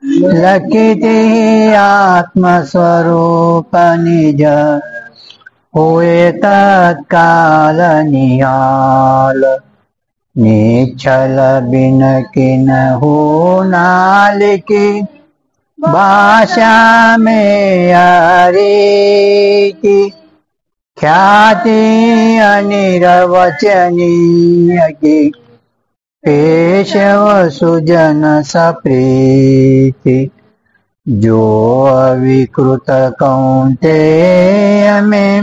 लखिति आत्मस्वरूप निज होए तत्काल निहाल निश्चल बिन किन हो नालिकी भाषा में हरि ख्याति अनिर्वचनीय की केशव सुजन सप्रीति जो अविकृत कौंतेय में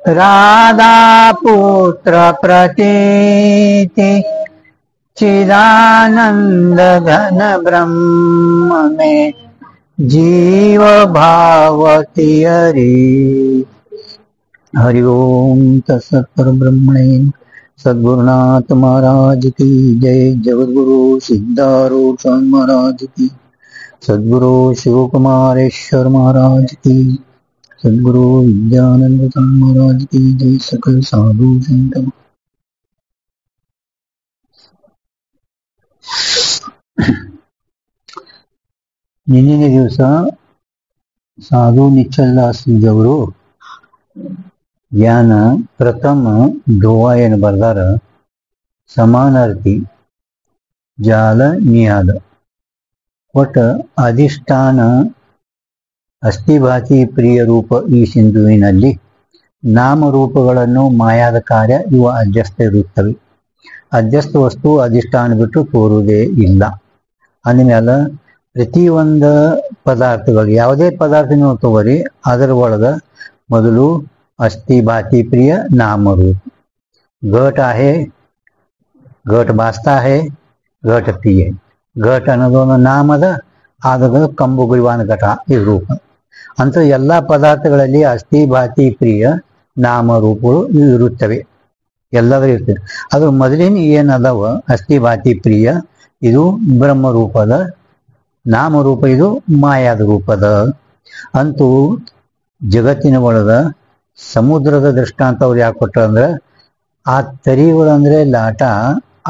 राधा पुत्र प्रतीति चिदानंद घन ब्रह्म में जीव भावती हरि। हरि ओम तत्सत् परब्रह्मणे सद्गुरुनाथ महाराज की जय। जगद्गुरु सिद्धारूढ़ स्वामी महाराज की, सद्गुरु शिव कुमारेश्वर महाराज की, सद्गुरु विद्यानंद स्वामी महाराज की जय। सकल साधु संत ನಿನ್ನೆ ದಿವಸ ಸಾಧು ನಿಚ್ಚಲ್ದಾಸರು ಜ್ಞಾನ ಪ್ರಥಮ ಧೋವಾಯನ ಬರ್ದಾರ ಸಮಾನಾರ್ಥಿ ಜಾಲ ನಿಯಾದ ಒಟ್ಟ ಅಧಿಷ್ಠಾನ ಅಸ್ಥಿಭಾತಿ ಪ್ರಿಯ ರೂಪ ಈ ಸಿಂಧುವಿನಲ್ಲಿ ನಾಮರೂಪಗಳನ್ನು ಮಾಯಾದ ಕಾರ್ಯ ಇವು ಅಧ್ಯಸ್ಥ ಇರುತ್ತವೆ. ಅಧ್ಯಸ್ಥ ವಸ್ತು ಅಧಿಷ್ಠಾನ ಬಿಟ್ಟು ತೋರುವುದೇ ಇಲ್ಲ. ಅಂದಮೇಲೆ ಪ್ರತಿಯೊಂದು ಪದಾರ್ಥಗಳು ಯಾವುದೇ ಪದಾರ್ಥ ನೀವು ತಗೋರಿ ಅದರ ಒಳಗ ಮೊದಲು अस्थि भाती प्रिय नाम रूप घट आहे, घट भासता है, घट प्रिय घट ಅನ್ನೋದೊಂದು ನಾಮದ ಆದದ ಕಂಬು ಗುರಿವಾನ ಘಟ ಈ ರೂಪ ಅಂತ ಎಲ್ಲ ಪದಾರ್ಥಗಳಲ್ಲಿ ಅಸ್ಥಿ ಭಾತಿ ಪ್ರಿಯ ನಾಮ ರೂಪಗಳು ಇರುತ್ತವೆ. ಎಲ್ಲದೂ ಇರ್ತವೆ. ಅದ್ರ ಮೊದಲಿನ ಏನದವ ಅಸ್ಥಿ ಭಾತಿ ಪ್ರಿಯ ಇದು ಬ್ರಹ್ಮ ರೂಪದ ನಾಮರೂಪ, ಇದು ಮಾಯಾದ ರೂಪದ. ಅಂತೂ ಜಗತ್ತಿನ ಒಳಗ ಸಮುದ್ರದ ದೃಷ್ಟಾಂತ ಅವ್ರು ಯಾಕೆ ಕೊಟ್ಟರು ಅಂದ್ರೆ ಆ ತರಿಗಳು ಅಂದ್ರೆ ಲಾಟ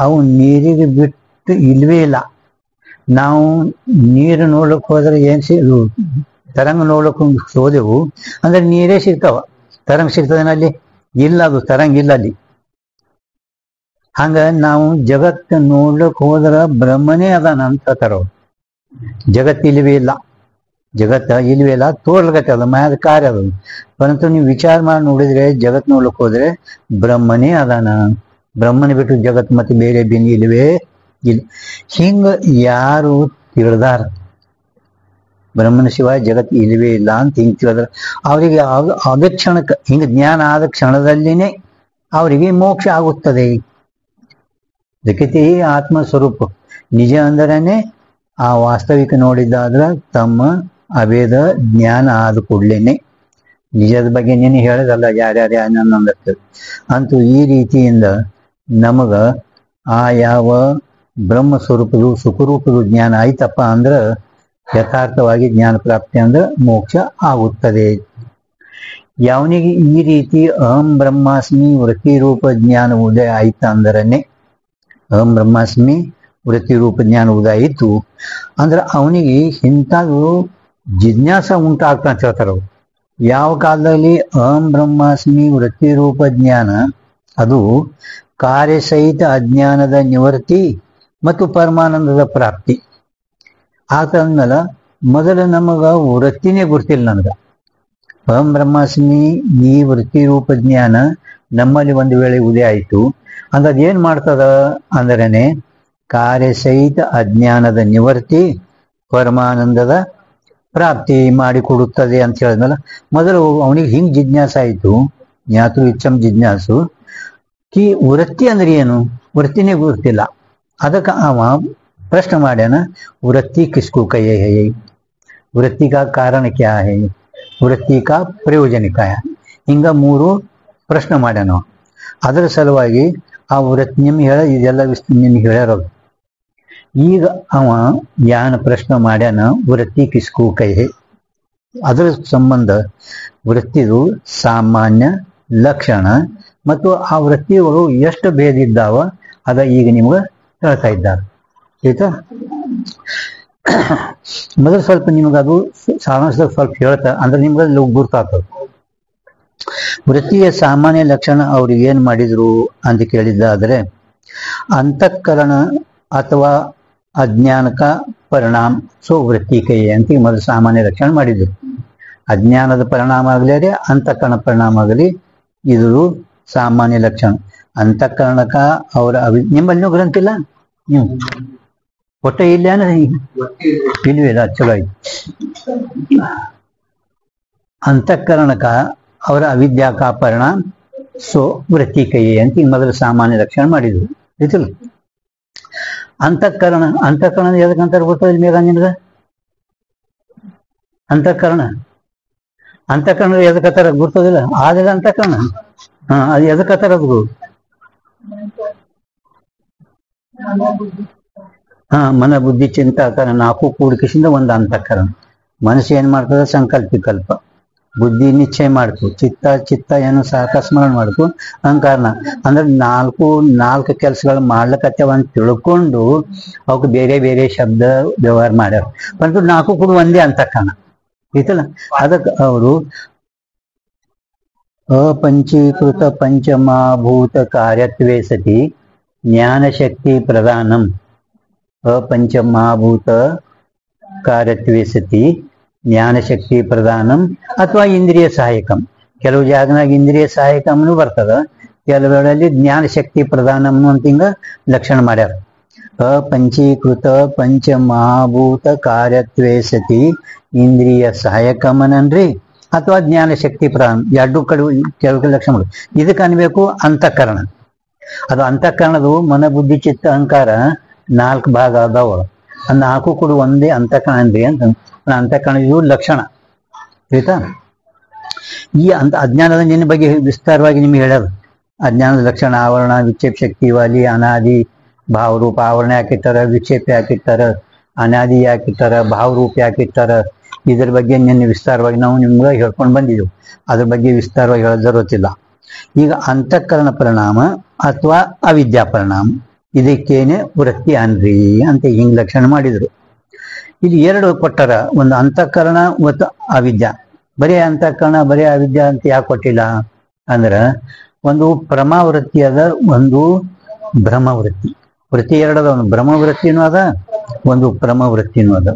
ಅವು ನೀರಿಗೆ ಬಿಟ್ಟು ಇಲ್ವೇ ಇಲ್ಲ. ನಾವು ನೀರು ನೋಡ್ಲಿಕ್ಕೆ ಹೋದ್ರೆ ಏನ್ ತರಂಗ ನೋಡ್ಲಿಕ್ಕೆ ಹೋದೆವು ಅಂದ್ರೆ ನೀರೇ ಸಿಗ್ತಾವ. ತರಂಗ ಸಿಗ್ತದೇನಲ್ಲಿ ಇಲ್ಲ, ಅದು ತರಂಗ ಇಲ್ಲ ಅಲ್ಲಿ. ಹಂಗ ನಾವು ಜಗತ್ತು ನೋಡ್ಲಿಕ್ಕೆ ಹೋದ್ರ ಬ್ರಹ್ಮನೇ ಅದಾನ ಅಂತ ತರ. ಜಗತ್ತು ಇಲ್ವೇ ಇಲ್ಲ, ಜಗತ್ತ ಇಲ್ವೇ ಇಲ್ಲ, ತೋರ್ಲಕತ್ತೆ ಅದ ಮಾಯದ ಕಾರ್ಯ ಅದು. ಪರಂತು ನೀವು ವಿಚಾರ ಮಾಡಿ ನೋಡಿದ್ರೆ ಜಗತ್ ನೋಡ್ಲಿಕ್ಕೆ ಹೋದ್ರೆ ಬ್ರಹ್ಮನೇ ಅದಾನ. ಬ್ರಹ್ಮನ ಬಿಟ್ಟು ಜಗತ್ ಮತ್ತೆ ಬೇರೆ ಬಿನ್ ಇಲ್ವೇ ಇಲ್ಲ. ಹಿಂಗ ಯಾರು ತಿಳಿದಾರ ಬ್ರಹ್ಮನ ಶಿವಾಯ ಜಗತ್ ಇಲ್ವೇ ಇಲ್ಲ ಅಂತ ಹಿಂಗ್ ತಿಳಿದ್ರ ಅವರಿಗೆ ಅದ ಕ್ಷಣಕ್ಕೆ ಹಿಂಗ ಜ್ಞಾನ ಆದ ಕ್ಷಣದಲ್ಲಿನೇ ಅವರಿಗೆ ಮೋಕ್ಷ ಆಗುತ್ತದೆ. ಜಗತಿ ಆತ್ಮ ಸ್ವರೂಪ ನಿಜ ಅಂದರೇನೆ ಆ ವಾಸ್ತವಿಕ ನೋಡಿದ್ದಾದ್ರ ತಮ್ಮ ಅಭೇದ ಜ್ಞಾನ ಆದ ಕೂಡ್ಲೇನೆ ನಿಜದ ಬಗ್ಗೆ ನೀನು ಹೇಳೋದಲ್ಲ ಯಾರ್ಯಾರು ಅನ್ನಂದಿರ್ತದೆ. ಅಂತೂ ಈ ರೀತಿಯಿಂದ ನಮಗ ಆ ಯಾವ ಬ್ರಹ್ಮ ಸ್ವರೂಪದ ಸುಖರೂಪದ ಜ್ಞಾನ ಆಯ್ತಪ್ಪ ಅಂದ್ರ ಯಥಾರ್ಥವಾಗಿ ಜ್ಞಾನ ಪ್ರಾಪ್ತಿ ಅಂದ್ರೆ ಮೋಕ್ಷ ಆಗುತ್ತದೆ. ಯಾವನಿಗೆ ಈ ರೀತಿ ಅಹಂ ಬ್ರಹ್ಮಾಸ್ಮಿ ವೃತ್ತಿ ರೂಪ ಜ್ಞಾನ ಉದಯ ಆಯ್ತ ಅಂದ್ರನೆ, ಅಹಂ ಬ್ರಹ್ಮಾಸ್ಮಿ ವೃತ್ತಿ ರೂಪ ಜ್ಞಾನ ಉದಯ ಆಯಿತು ಅಂದ್ರೆ ಅವನಿಗೆ ಇಂಥವು ಜಿಜ್ಞಾಸ ಉಂಟಾಗ್ತಾ ಅಂತ ಹೇಳ್ತಾರ. ಯಾವ ಕಾಲದಲ್ಲಿ ಅಹಂ ಬ್ರಹ್ಮಾಸ್ಮಿ ವೃತ್ತಿ ರೂಪ ಜ್ಞಾನ ಅದು ಕಾರ್ಯಸಹಿತ ಅಜ್ಞಾನದ ನಿವೃತ್ತಿ ಮತ್ತು ಪರಮಾನಂದದ ಪ್ರಾಪ್ತಿ ಆತಂದ್ಮೇಲೆ ಮೊದಲು ನಮಗ ವೃತ್ತಿನೇ ಗುರ್ತಿಲ್ಲ. ನನಗೆ ಅಹಂ ಬ್ರಹ್ಮಾಸ್ಮಿ ಈ ವೃತ್ತಿ ರೂಪ ಜ್ಞಾನ ನಮ್ಮಲ್ಲಿ ಒಂದು ವೇಳೆ ಉದಯ ಆಯಿತು ಅಂದ್ರೆ ಅದೇನ್ ಮಾಡ್ತದ ಅಂದ್ರೇನೆ ಕಾರ್ಯಸಹಿತ ಅಜ್ಞಾನದ ನಿವೃತ್ತಿ ಪರಮಾನಂದದ ಪ್ರಾಪ್ತಿ ಮಾಡಿಕೊಡುತ್ತದೆ ಅಂತ ಹೇಳಿದ್ಮೇಲೆ ಮೊದಲು ಅವನಿಗೆ ಹಿಂಗ್ ಜಿಜ್ಞಾಸ ಆಯಿತು. ಜ್ಞಾತು ಇಚ್ಛಂ ಜಿಜ್ಞಾಸು ಕಿ ವೃತ್ತಿ ಅಂದ್ರೆ ಏನು, ವೃತ್ತಿನೇ ಗೊತ್ತಿಲ್ಲ. ಅದಕ್ಕೆ ಅವ ಪ್ರಶ್ನೆ ಮಾಡ್ಯಾನ, ವೃತ್ತಿ ಕಿಸ್ಕು ಕೈ ಹೈ, ವೃತ್ತಿ ಕಾ ಕಾರಣ ಕ್ಯಾ ಹೈ, ವೃತ್ತಿ ಕಾ ಪ್ರಯೋಜನ ಕ್ಯಾ ಹೈ, ಹಿಂಗ 3 ಪ್ರಶ್ನೆ ಮಾಡ್ಯಾನ. ಅದರ ಸಲುವಾಗಿ ಆ ವೃತ್ತಿ ನಿಮ್ಗೆ ಇದೆಲ್ಲ ನಿಮ್ಗೆ ಹೇಳ್ಯಾರ. ಈಗ ಅವ ಯಾನ ಪ್ರಶ್ನೆ ಮಾಡ್ಯಾನ ವೃತ್ತಿ ಕಿಸ್ಕು ಕೈ ಹೈ, ಅದರ ಸಂಬಂಧ ವೃತ್ತಿದು ಸಾಮಾನ್ಯ ಲಕ್ಷಣ ಮತ್ತು ಆ ವೃತ್ತಿಗಳು ಎಷ್ಟು ಭೇದ ಇದ್ದಾವ ಅದ ಈಗ ನಿಮ್ಗೆ ಹೇಳ್ತಾ ಇದ್ದಾರೆ. ಆಯ್ತಾ? ಮೊದಲು ಸ್ವಲ್ಪ ನಿಮ್ಗೆ ಅದು ಸಾರಾಂಶದಾಗ ಸ್ವಲ್ಪ ಹೇಳ್ತಾ ಅಂದ್ರೆ ನಿಮ್ಗೆ ಅಲ್ಲಿ ಗುರ್ತಾಗ್ತದೆ. ವೃತ್ತಿಯ ಸಾಮಾನ್ಯ ಲಕ್ಷಣ ಅವ್ರು ಏನ್ ಮಾಡಿದ್ರು ಅಂತ ಕೇಳಿದ್ದಾದ್ರೆ, ಅಂತಃಕರಣ ಅಥವಾ ಅಜ್ಞಾನಕ ಪರಿಣಾಮ ಸೊ ವೃತ್ತಿಕೆಯೇ ಅಂತ ಮೊದಲು ಸಾಮಾನ್ಯ ಲಕ್ಷಣ ಮಾಡಿದ್ರು. ಅಜ್ಞಾನದ ಪರಿಣಾಮ ಆಗಲಿ ಅದೇ ಅಂತಃಕರಣ ಪರಿಣಾಮ ಆಗಲಿ ಇದು ಸಾಮಾನ್ಯ ಲಕ್ಷಣ. ಅಂತಃಕರಣಕ ಅವರ ನಿಮ್ಮಲ್ಲಿ ಗ್ರಂಥ ಇಲ್ಲ, ನೀವು ಒಟ್ಟೆ ಇಲ್ಲ ಇಲ್ವಿಲ್ಲ, ಚಲೋ ಆಯ್ತು. ಅಂತಃಕರಣಕ ಅವರ ಅವಿದ್ಯಾಕ ಪರಿಣಾಮ ಸೊ ವೃತ್ತಿಕೆಯೇ ಅಂತ ಮೊದಲು ಸಾಮಾನ್ಯ ಲಕ್ಷಣ ಮಾಡಿದ್ರು. ಆಯ್ತಲ್ಲ. ಅಂತಃಕರಣ ಎದಕ್ಕಂತಾರೆ ಗೊತ್ತದ ಮೇಘ ನಿಮ್ಗ? ಅಂತಃಕರಣ ಎದಕ್ಕತ್ತಾರ ಗೊತ್ತದಿಲ್ಲ? ಆದ್ರೆ ಅಂತಃಕರಣ ಅದು ಎದಕ್ಕತ್ತಾರ ಅದು ಮನ ಬುದ್ಧಿ ಚಿಂತಾಕರಣ ನಾಲ್ಕು ಕೂಡಿಕೆಸಿಂದ ಒಂದು ಅಂತಃಕರಣ. ಮನಸ್ಸು ಏನ್ ಮಾಡ್ತದ? ಸಂಕಲ್ಪ ವಿಕಲ್ಪ. ಬುದ್ಧಿ ನಿಶ್ಚಯ ಮಾಡ್ತು, ಚಿತ್ತ ಏನು ಸಾಕಸ್ಮರಣ ಮಾಡ್ತು, ಅಹಂಕಾರಣ ಅಂದ್ರೆ ನಾಲ್ಕು ಕೆಲಸಗಳು ಮಾಡ್ಲಕತ್ತೇವ ಅಂತ ತಿಳ್ಕೊಂಡು ಅವಕ್ಕೆ ಬೇರೆ ಬೇರೆ ಶಬ್ದ ವ್ಯವಹಾರ ಮಾಡ್ಯಾವ. ಪರಂತು ನಾಲ್ಕು ಕೂಡ ಒಂದೇ ಅಂತಃಕರಣ ಐತಲ್ಲ. ಅದಕ್ಕೆ ಅವರು अपंचीकृत पंचमाभूत कार्यत्वे सति ज्ञानशक्ति प्रदानम अपंचमाभूत कार्यत्वे सति ज्ञानशक्ति प्रदानम ಅಥವಾ ಇಂದ್ರಿಯ ಸಹಾಯಕಂ. ಕೆಲವು ಜಾಗನಾಗ ಇಂದ್ರಿಯ ಸಹಾಯಕಂನು ಬರ್ತದ, ಕೆಲವೆಗಳಲ್ಲಿ ಜ್ಞಾನಶಕ್ತಿ ಪ್ರದಾನಂ ಅಂತ ಹಿಂಗ ಲಕ್ಷಣ ಮಾಡ್ಯಾರ. अपंचीकृत पंचमहाभूत कार्यत्वे सति ಇಂದ್ರಿಯ ಸಹಾಯಕಮನನ್ರಿ ಅಥವಾ ಜ್ಞಾನಶಕ್ತಿ ಪ್ರದಾನ ಎರಡು ಕಡೆ ಕೆಲವು ಲಕ್ಷಣ ಮಾಡು. ಇದಕ್ಕೆ ಅನ್ಬೇಕು ಅಂತಃಕರಣ. ಅದು ಅಂತಃಕರಣದು ಮನ ಬುದ್ಧಿ ಚಿತ್ತ ಅಹಂಕಾರ 4 ಭಾಗ ಅದಾವ. ಆ 4 ಕೂಡ ಒಂದೇ ಅಂತಃಕರಣ ಅನ್ರಿ ಅಂತ ಅಂತಃಕರಣ ಇದು ಲಕ್ಷಣ ಆಯ್ತಾ. ಈ ಅಜ್ಞಾನದ ನಿನ್ನ ಬಗ್ಗೆ ವಿಸ್ತಾರವಾಗಿ ನಿಮ್ಗೆ ಹೇಳ್ಯಾರ. ಅಜ್ಞಾನದ ಲಕ್ಷಣ ಆವರಣ, ವಿಕ್ಷೇಪ ಶಕ್ತಿ, ವಾಲಿ, ಅನಾದಿ, ಭಾವರೂಪ. ಆವರಣ ಯಾಕಿಟ್ಟಾರ, ವಿಕ್ಷೇಪ ಯಾಕಿಟ್ಟಾರ, ಅನಾದಿ ಯಾಕಿಟ್ಟಾರ, ಭಾವರೂಪ ಯಾಕಿಟ್ಟಾರ, ಇದ್ರ ಬಗ್ಗೆ ನಿನ್ನೆ ವಿಸ್ತಾರವಾಗಿ ನಾವು ನಿಮ್ಗೆ ಹೇಳ್ಕೊಂಡು ಬಂದಿದ್ದೆವು. ಅದ್ರ ಬಗ್ಗೆ ವಿಸ್ತಾರವಾಗಿ ಹೇಳೋದು ಜರುತ್ತಿಲ್ಲ. ಈಗ ಅಂತಃಕರಣ ಪರಿಣಾಮ ಅಥವಾ ಅವಿದ್ಯಾ ಪರಿಣಾಮ ಇದಕ್ಕೇನೆ ವೃತ್ತಿ ಅನ್ರಿ ಅಂತ ಹಿಂಗ್ ಲಕ್ಷಣ ಮಾಡಿದ್ರು. ಇಲ್ಲಿ 2 ಕೊಟ್ಟಾರ, ಒಂದು ಅಂತಃಕರಣ ಮತ್ತು ಅವಿದ್ಯಾ. ಬರೀ ಅಂತಃಕರಣ ಬರೀ ಅವಿದ್ಯಾ ಅಂತ ಯಾಕೆ ಕೊಟ್ಟಿಲ್ಲ ಅಂದ್ರ, ಒಂದು ಪ್ರಮಾವೃತ್ತಿ ಅದ, ಒಂದು ಭ್ರಮವೃತ್ತಿ. ವೃತ್ತಿ 2 ಅದ, ಒಂದು ಭ್ರಮವೃತ್ತಿನೂ ಅದ, ಒಂದು ಪ್ರಮವೃತ್ತಿನೂ ಅದ.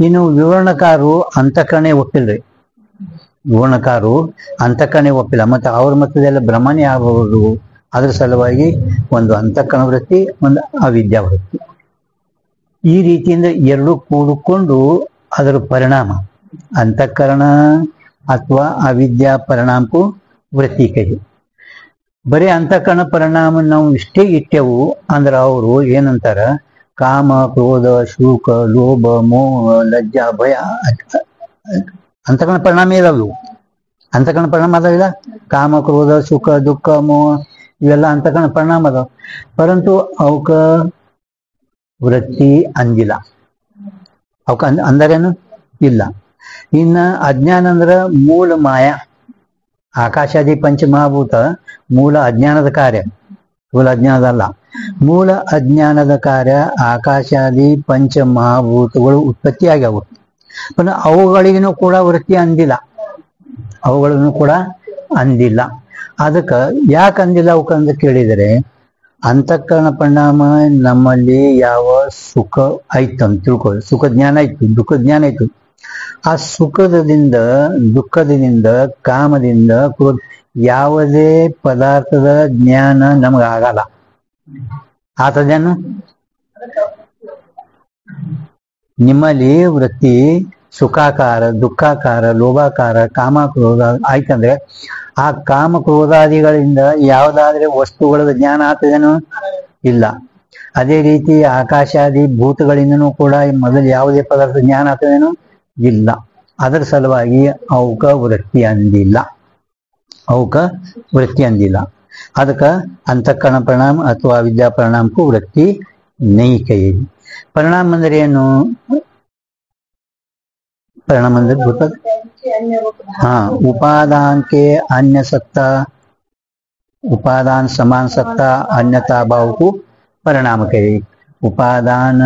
ಇನ್ನು ವಿವರಣಕಾರರು ಅಂತಃಕರಣೆ ಒಪ್ಪಿಲ್ರಿ. ವಿವರಣಕಾರರು ಅಂತಃಕರಣೆ ಒಪ್ಪಿಲ್ಲ, ಮತ್ತೆ ಅವ್ರ ಮತದೆಲ್ಲ ಭ್ರಮಣೆ ಆಗಬಹುದು. ಅದ್ರ ಸಲುವಾಗಿ ಒಂದು ಅಂತಃಕರಣ ವೃತ್ತಿ, ಒಂದು ಅವಿದ್ಯಾ ವೃತ್ತಿ. ಈ ರೀತಿಯಿಂದ 2 ಕೂಡಿಕೊಂಡು ಅದರ ಪರಿಣಾಮ ಅಂತಃಕರಣ ಅಥವಾ ಅವಿದ್ಯಾ ಪರಿಣಾಮಕ್ಕೂ ವೃತ್ತಿ ಕೈ. ಬರೀ ಅಂತಃಕರಣ ಪರಿಣಾಮ ನಾವು ಇಷ್ಟೇ ಇಟ್ಟೆವು ಅಂದ್ರೆ ಅವರು ಏನಂತಾರ, ಕಾಮ, ಕ್ರೋಧ, ಶೋಕ, ಲೋಭ, ಮೋಹ, ಲಜ್ಜಾ, ಭಯ ಅಂತಃಕರಣ ಪರಿಣಾಮ ಇದಾವು. ಅಂತಃಕರಣ ಪರಿಣಾಮ ಅದಾವಿಲ್ಲ. ಕಾಮ, ಕ್ರೋಧ, ಸುಖ, ದುಃಖ, ಮೋಹ ಇವೆಲ್ಲ ಅಂತಃಕರಣ ಪರಿಣಾಮ ಅದಾವ. ಪರಂತು ಅವಕ್ಕ ವೃತ್ತಿ ಅಂದಿಲ್ಲ. ಅವಕ್ಕ ಅಂದರೇನು ಇಲ್ಲ. ಇನ್ನ ಅಜ್ಞಾನ ಅಂದ್ರ ಮೂಲ ಮಾಯ. ಆಕಾಶಾದಿ ಪಂಚಮಹಾಭೂತ ಮೂಲ ಅಜ್ಞಾನದ ಕಾರ್ಯ, ಮೂಲ ಅಜ್ಞಾನದಲ್ಲ. ಮೂಲ ಅಜ್ಞಾನದ ಕಾರ್ಯ ಆಕಾಶಾದಿ ಪಂಚಮಹಾಭೂತಗಳು ಉತ್ಪತ್ತಿ ಆಗ್ಯಾವು. ಅವುಗಳಿಗೂ ಕೂಡ ವೃತ್ತಿ ಅಂದಿಲ್ಲ, ಅವುಗಳನ್ನು ಕೂಡ ಅಂದಿಲ್ಲ. ಅದಕ್ಕೆ ಯಾಕೆ ಅಂದಿಲ್ಲ ಅವಕ್ಕಂತ ಕೇಳಿದರೆ, ಅಂತಃಕರಣ ಪರಿಣಾಮ ನಮ್ಮಲ್ಲಿ ಯಾವ ಸುಖ ಆಯ್ತು ಅಂತ ತಿಳ್ಕೊಳ್ಳಿ, ಸುಖ ಜ್ಞಾನ ಆಯ್ತು, ದುಃಖ ಜ್ಞಾನ ಆಯ್ತು. ಆ ಸುಖದಿಂದ, ದುಃಖದಿಂದ, ಕಾಮದಿಂದ ಯಾವುದೇ ಪದಾರ್ಥದ ಜ್ಞಾನ ನಮಗಾಗಲ್ಲ. ಆತದೇನು? ನಿಮ್ಮಲ್ಲಿ ವೃತ್ತಿ ಸುಖಾಕಾರ, ದುಃಖಾಕಾರ, ಲೋಭಾಕಾರ, ಕಾಮ, ಕ್ರೋಧ ಆಯ್ತಂದ್ರೆ ಆ ಕಾಮ ಕ್ರೋಧಾದಿಗಳಿಂದ ಯಾವುದಾದ್ರೆ ವಸ್ತುಗಳ ಜ್ಞಾನ ಆಗ್ತದೇನು? ಇಲ್ಲ. ಅದೇ ರೀತಿ ಆಕಾಶಾದಿ ಭೂತಗಳಿಂದನೂ ಕೂಡ ಮೊದಲು ಯಾವುದೇ ಪದಾರ್ಥ ಜ್ಞಾನ ಆಗ್ತದೇನು? ಇಲ್ಲ. ಅದರ ಸಲುವಾಗಿ ಅವಕ ವೃತ್ತಿ ಅಂದಿಲ್ಲ, ಅವಕ ವೃತ್ತಿ ಅಂದಿಲ್ಲ. ಅದಕ್ಕೆ ಅಂತಃಕರಣ ಪರಿಣಾಮ ಅಥವಾ ವಿದ್ಯಾ ಪರಿಣಾಮಕ್ಕೂ ವೃತ್ತಿ ನೈಕೈ. ಪರಿಣಾಮ ಅಂದ್ರೆ ಏನು? ಪರಿಣಾಮ ಅಂದ್ರೆ ಗೊತ್ತದ? ಉಪಾದಾನಕ್ಕೆ अन्य सत्ता, उपादान समान सत्ता अन्यता भाव को परिणाम कहे. उपादान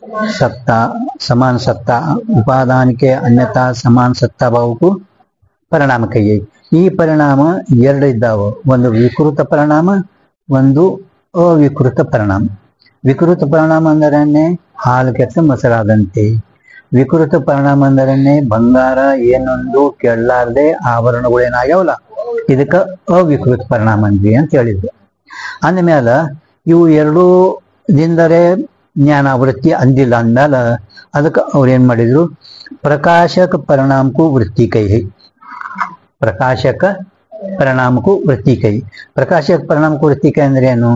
सत्ता समान सत्ता उपादान के अन्यथा समान सत्ता भावಕ್ಕೂ ಪರಿಣಾಮ ಕೈಯಿ ಈ ಪರಿಣಾಮ ಎರಡು ಇದ್ದಾವೆ ಒಂದು ವಿಕೃತ ಪರಿಣಾಮ ಒಂದು ಅವಿಕೃತ ಪರಿಣಾಮ ವಿಕೃತ ಪರಿಣಾಮ ಅಂದರೇನೆ ಹಾಲು ಕೆಟ್ಟ ಮೊಸರಾದಂತೆ ವಿಕೃತ ಪರಿಣಾಮ ಅಂದರೇನೆ ಬಂಗಾರ ಏನೊಂದು ಕೆಳ್ಳಾರ್ದೆ ಆಭರಣಗಳೇನಾಗ್ಯಾವಲ್ಲ ಇದಕ್ಕೆ ಅವಿಕೃತ ಪರಿಣಾಮ ಅಂದ್ವಿ ಅಂತ ಹೇಳಿದ್ರು ಅಂದಮೇಲೆ ಇವು ಎರಡೂ ದಿಂದರೆ ಜ್ಞಾನಾವೃತ್ತಿ ಅಂದಿಲ್ಲ ಅಂದ್ಮೇಲೆ ಅದಕ್ಕೆ ಅವ್ರು ಏನ್ ಮಾಡಿದ್ರು ಪ್ರಕಾಶಕ ಪರಿಣಾಮಕ್ಕೂ ವೃತ್ತಿ ಕೈ ಪ್ರಕಾಶಕ ಪರಿಣಾಮಕ್ಕೂ ವೃತ್ತಿ ಕೈ ಪ್ರಕಾಶಕ ಪರಿಣಾಮಕ್ಕೂ ವೃತ್ತಿ ಕೈ ಅಂದ್ರೆ ಏನು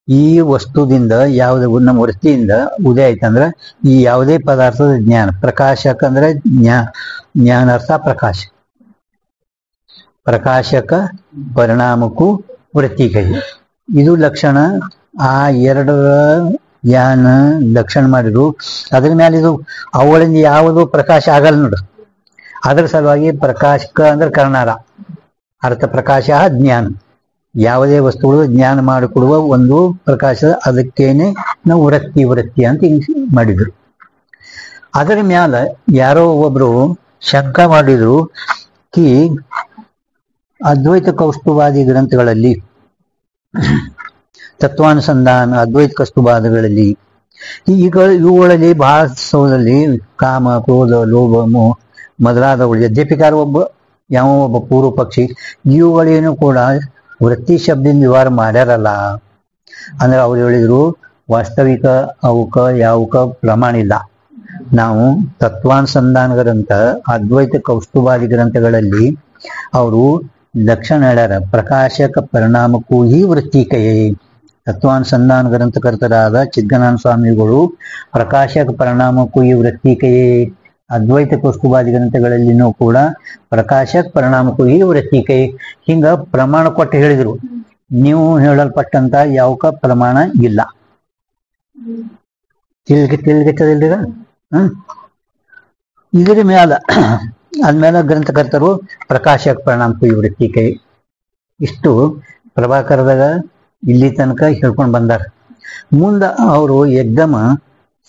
ಈ ವಸ್ತುದಿಂದ ಯಾವುದೇ ನಮ್ಮ ವೃತ್ತಿಯಿಂದ ಉದಯ ಆಯ್ತಂದ್ರೆ ಈ ಯಾವುದೇ ಪದಾರ್ಥದ ಜ್ಞಾನ ಪ್ರಕಾಶಕ ಅಂದ್ರೆ ಜ್ಞಾನಾರ್ಥ ಪ್ರಕಾಶ ಪ್ರಕಾಶಕ ಪರಿಣಾಮಕ್ಕೂ ವೃತ್ತಿ ಕೈ ಇದು ಲಕ್ಷಣ ಆ ಎರಡರ ಜ್ಞಾನ ಲಕ್ಷಣ ಮಾಡಿದ್ರು ಅದ್ರ ಮೇಲೆ ಇದು ಅವುಗಳಿಂದ ಯಾವುದು ಪ್ರಕಾಶ ಆಗಲ್ಲ ನೋಡು ಅದರ ಸಲುವಾಗಿ ಪ್ರಕಾಶಕ ಅಂದ್ರೆ ಕರ್ಣಾರ ಅರ್ಥ ಪ್ರಕಾಶ ಜ್ಞಾನ ಯಾವುದೇ ವಸ್ತುಗಳು ಜ್ಞಾನ ಮಾಡಿಕೊಡುವ ಒಂದು ಪ್ರಕಾಶ ಅದಕ್ಕೇನೆ ನಾವು ವೃತ್ತಿ ಅಂತ ಮಾಡಿದ್ರು ಅದರ ಮ್ಯಾಲ ಯಾರೋ ಒಬ್ರು ಶಂಕ ಮಾಡಿದ್ರು ಕಿ ಅದ್ವೈತ ಕೌಸ್ತುವಾದಿ ಗ್ರಂಥಗಳಲ್ಲಿ ತತ್ವಾನುಸಂಧಾನ ಅದ್ವೈತ ಕಸ್ತುವಾದಗಳಲ್ಲಿ ಈಗ ಇವುಗಳಲ್ಲಿ ಬಹಳ ಸೌದಲ್ಲಿ ಕಾಮ ಕ್ರೋಧ ಲೋಭ ಮೊದಲಾದವುಗಳು ಯದ್ಯಪಿಕಾರ ಯಾವ ಒಬ್ಬ ಪೂರ್ವ ಪಕ್ಷಿ ಇವುಗಳೇನು ಕೂಡ ವೃತ್ತಿ ಶಬ್ದದಿಂದ ವ್ಯವಹಾರ ಮಾಡ್ಯಾರಲ್ಲ ಅಂದ್ರೆ ಅವ್ರು ಹೇಳಿದ್ರು ವಾಸ್ತವಿಕ ಅವಕ್ಕ ಯಾವಕ ಪ್ರಮಾಣ ಇಲ್ಲ ನಾವು ತತ್ವಾನುಸಂಧಾನ ಗ್ರಂಥ ಅದ್ವೈತ ಕೌಸ್ತುವಾದಿ ಗ್ರಂಥಗಳಲ್ಲಿ ಅವರು ಲಕ್ಷಣ ಹೇಳ್ಯಾರ ಪ್ರಕಾಶಕ ಪರಿಣಾಮಕ್ಕೂ ಈ ವೃತ್ತಿ ಕೈಯೇ ತತ್ವಾನುಸಂಧಾನ ಗ್ರಂಥಕರ್ತರಾದ ಚಿದ್ಗನಾನ ಸ್ವಾಮಿಗಳು ಪ್ರಕಾಶಕ ಪರಿಣಾಮಕ್ಕೂ ಈ ವೃತ್ತಿ ಕೈಯೇ ಅದ್ವೈತ ಕೌಸ್ತುವಾದಿ ಗ್ರಂಥಗಳಲ್ಲಿನೂ ಕೂಡ ಪ್ರಕಾಶಕ ಪರಿಣಾಮಕ್ಕೂ ಈ ವೃತ್ತಿ ಕೈ ಹಿಂಗ ಪ್ರಮಾಣ ಕೊಟ್ಟು ಹೇಳಿದ್ರು ನೀವು ಹೇಳಲ್ಪಟ್ಟಂತ ಯಾವಕ ಪ್ರಮಾಣ ಇಲ್ಲ ತಿಳ್ಗಿತ್ತದಿಲ್ರಿ ಇದ್ರ ಮ್ಯಾಲ ಅದ್ಮೇಲೆ ಗ್ರಂಥಕರ್ತರು ಪ್ರಕಾಶಕ ಪರಿಣಾಮಕ್ಕೂ ಈ ವೃತ್ತಿ ಕೈ ಇಷ್ಟು ಪ್ರಭಾಕರದಾಗ ಇಲ್ಲಿ ತನಕ ಹೇಳ್ಕೊಂಡು ಬಂದಾರ ಮುಂದ ಅವರು ಎಕ್ದಮ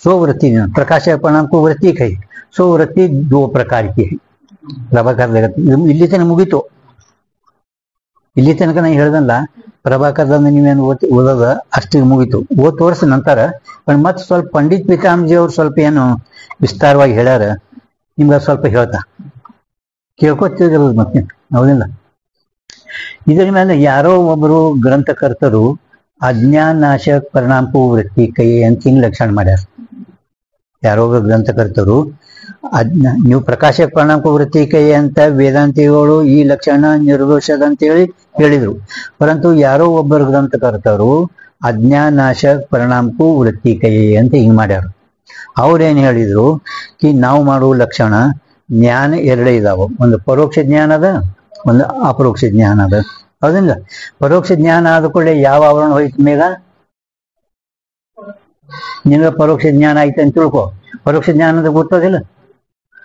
ಸ್ವವೃತ್ತಿ ಪ್ರಕಾಶಕ ಪರಿಣಾಮಕ್ಕೂ ವೃತ್ತಿ ಕೈ ಸ್ವವೃತ್ತಿ ದೋ ಪ್ರಕಾರಕ್ಕೆ ಪ್ರಭಾಕರದಾಗ ಇಲ್ಲಿ ತನಕ ಮುಗೀತು ಇಲ್ಲಿ ತನಕ ನಾನು ಹೇಳ್ದಲ್ಲ ಪ್ರಭಾಕರದಿಂದ ನೀವೇನು ಓದೋದ ಅಷ್ಟಿಗೆ ಮುಗೀತು ತೋರಿಸ ನಂತರ ಮತ್ತೆ ಸ್ವಲ್ಪ ಪಂಡಿತ್ ಪಿತಾಂಬಜಿ ಅವ್ರು ಸ್ವಲ್ಪ ಏನು ವಿಸ್ತಾರವಾಗಿ ಹೇಳ್ಯಾರ ನಿಮ್ಗೆ ಸ್ವಲ್ಪ ಹೇಳ್ತಾ ಕೇಳ್ಕೊತಿರಲ್ಲ ಮತ್ತೆ ಹೌದಿಲ್ಲ ಇದರ ಮೇಲೆ ಯಾರೋ ಒಬ್ಬರು ಗ್ರಂಥಕರ್ತರು ಅಜ್ಞಾನಾಶಕ ಪರಿಣಾಮಕ್ಕೂ ವೃತ್ತಿ ಕೈ ಅಂತ ಹಿಂಗ್ ಲಕ್ಷಣ ಮಾಡ್ಯಾರ ಯಾರೋ ಗ್ರಂಥಕರ್ತರು ನೀವು ಪ್ರಕಾಶಕ ಪರಿಣಾಮಕ್ಕೂ ವೃತ್ತಿ ಕೈ ಅಂತ ವೇದಾಂತಿಗಳು ಈ ಲಕ್ಷಣ ನಿರ್ದೋಷದ ಅಂತೇಳಿ ಹೇಳಿದ್ರು ಪರಂತು ಯಾರೋ ಒಬ್ಬರು ಗ್ರಂಥಕರ್ತರು ಅಜ್ಞಾನಾಶಕ ಪರಿಣಾಮಕ್ಕೂ ವೃತ್ತಿ ಕೈ ಅಂತ ಹಿಂಗ್ ಮಾಡ್ಯಾರ ಅವ್ರೇನ್ ಹೇಳಿದ್ರು ಕಿ ನಾವು ಮಾಡುವ ಲಕ್ಷಣ ಜ್ಞಾನ ಎರಡೇ ಇದಾವ ಒಂದು ಪರೋಕ್ಷ ಜ್ಞಾನ ಅದ ಒಂದು ಅಪರೋಕ್ಷ ಜ್ಞಾನ ಅದ ಹೌದಿಲ್ಲ ಪರೋಕ್ಷ ಜ್ಞಾನ ಆದ ಕೂಡಲೇ ಯಾವ ಆವರಣ ಹೋಯ್ತು ಮೇಗ ನಿನಗ ಪರೋಕ್ಷ ಜ್ಞಾನ ಆಯ್ತು ಅಂತ ತಿಳ್ಕೊ ಪರೋಕ್ಷ ಜ್ಞಾನದ ಗೊತ್ತದಿಲ್ಲ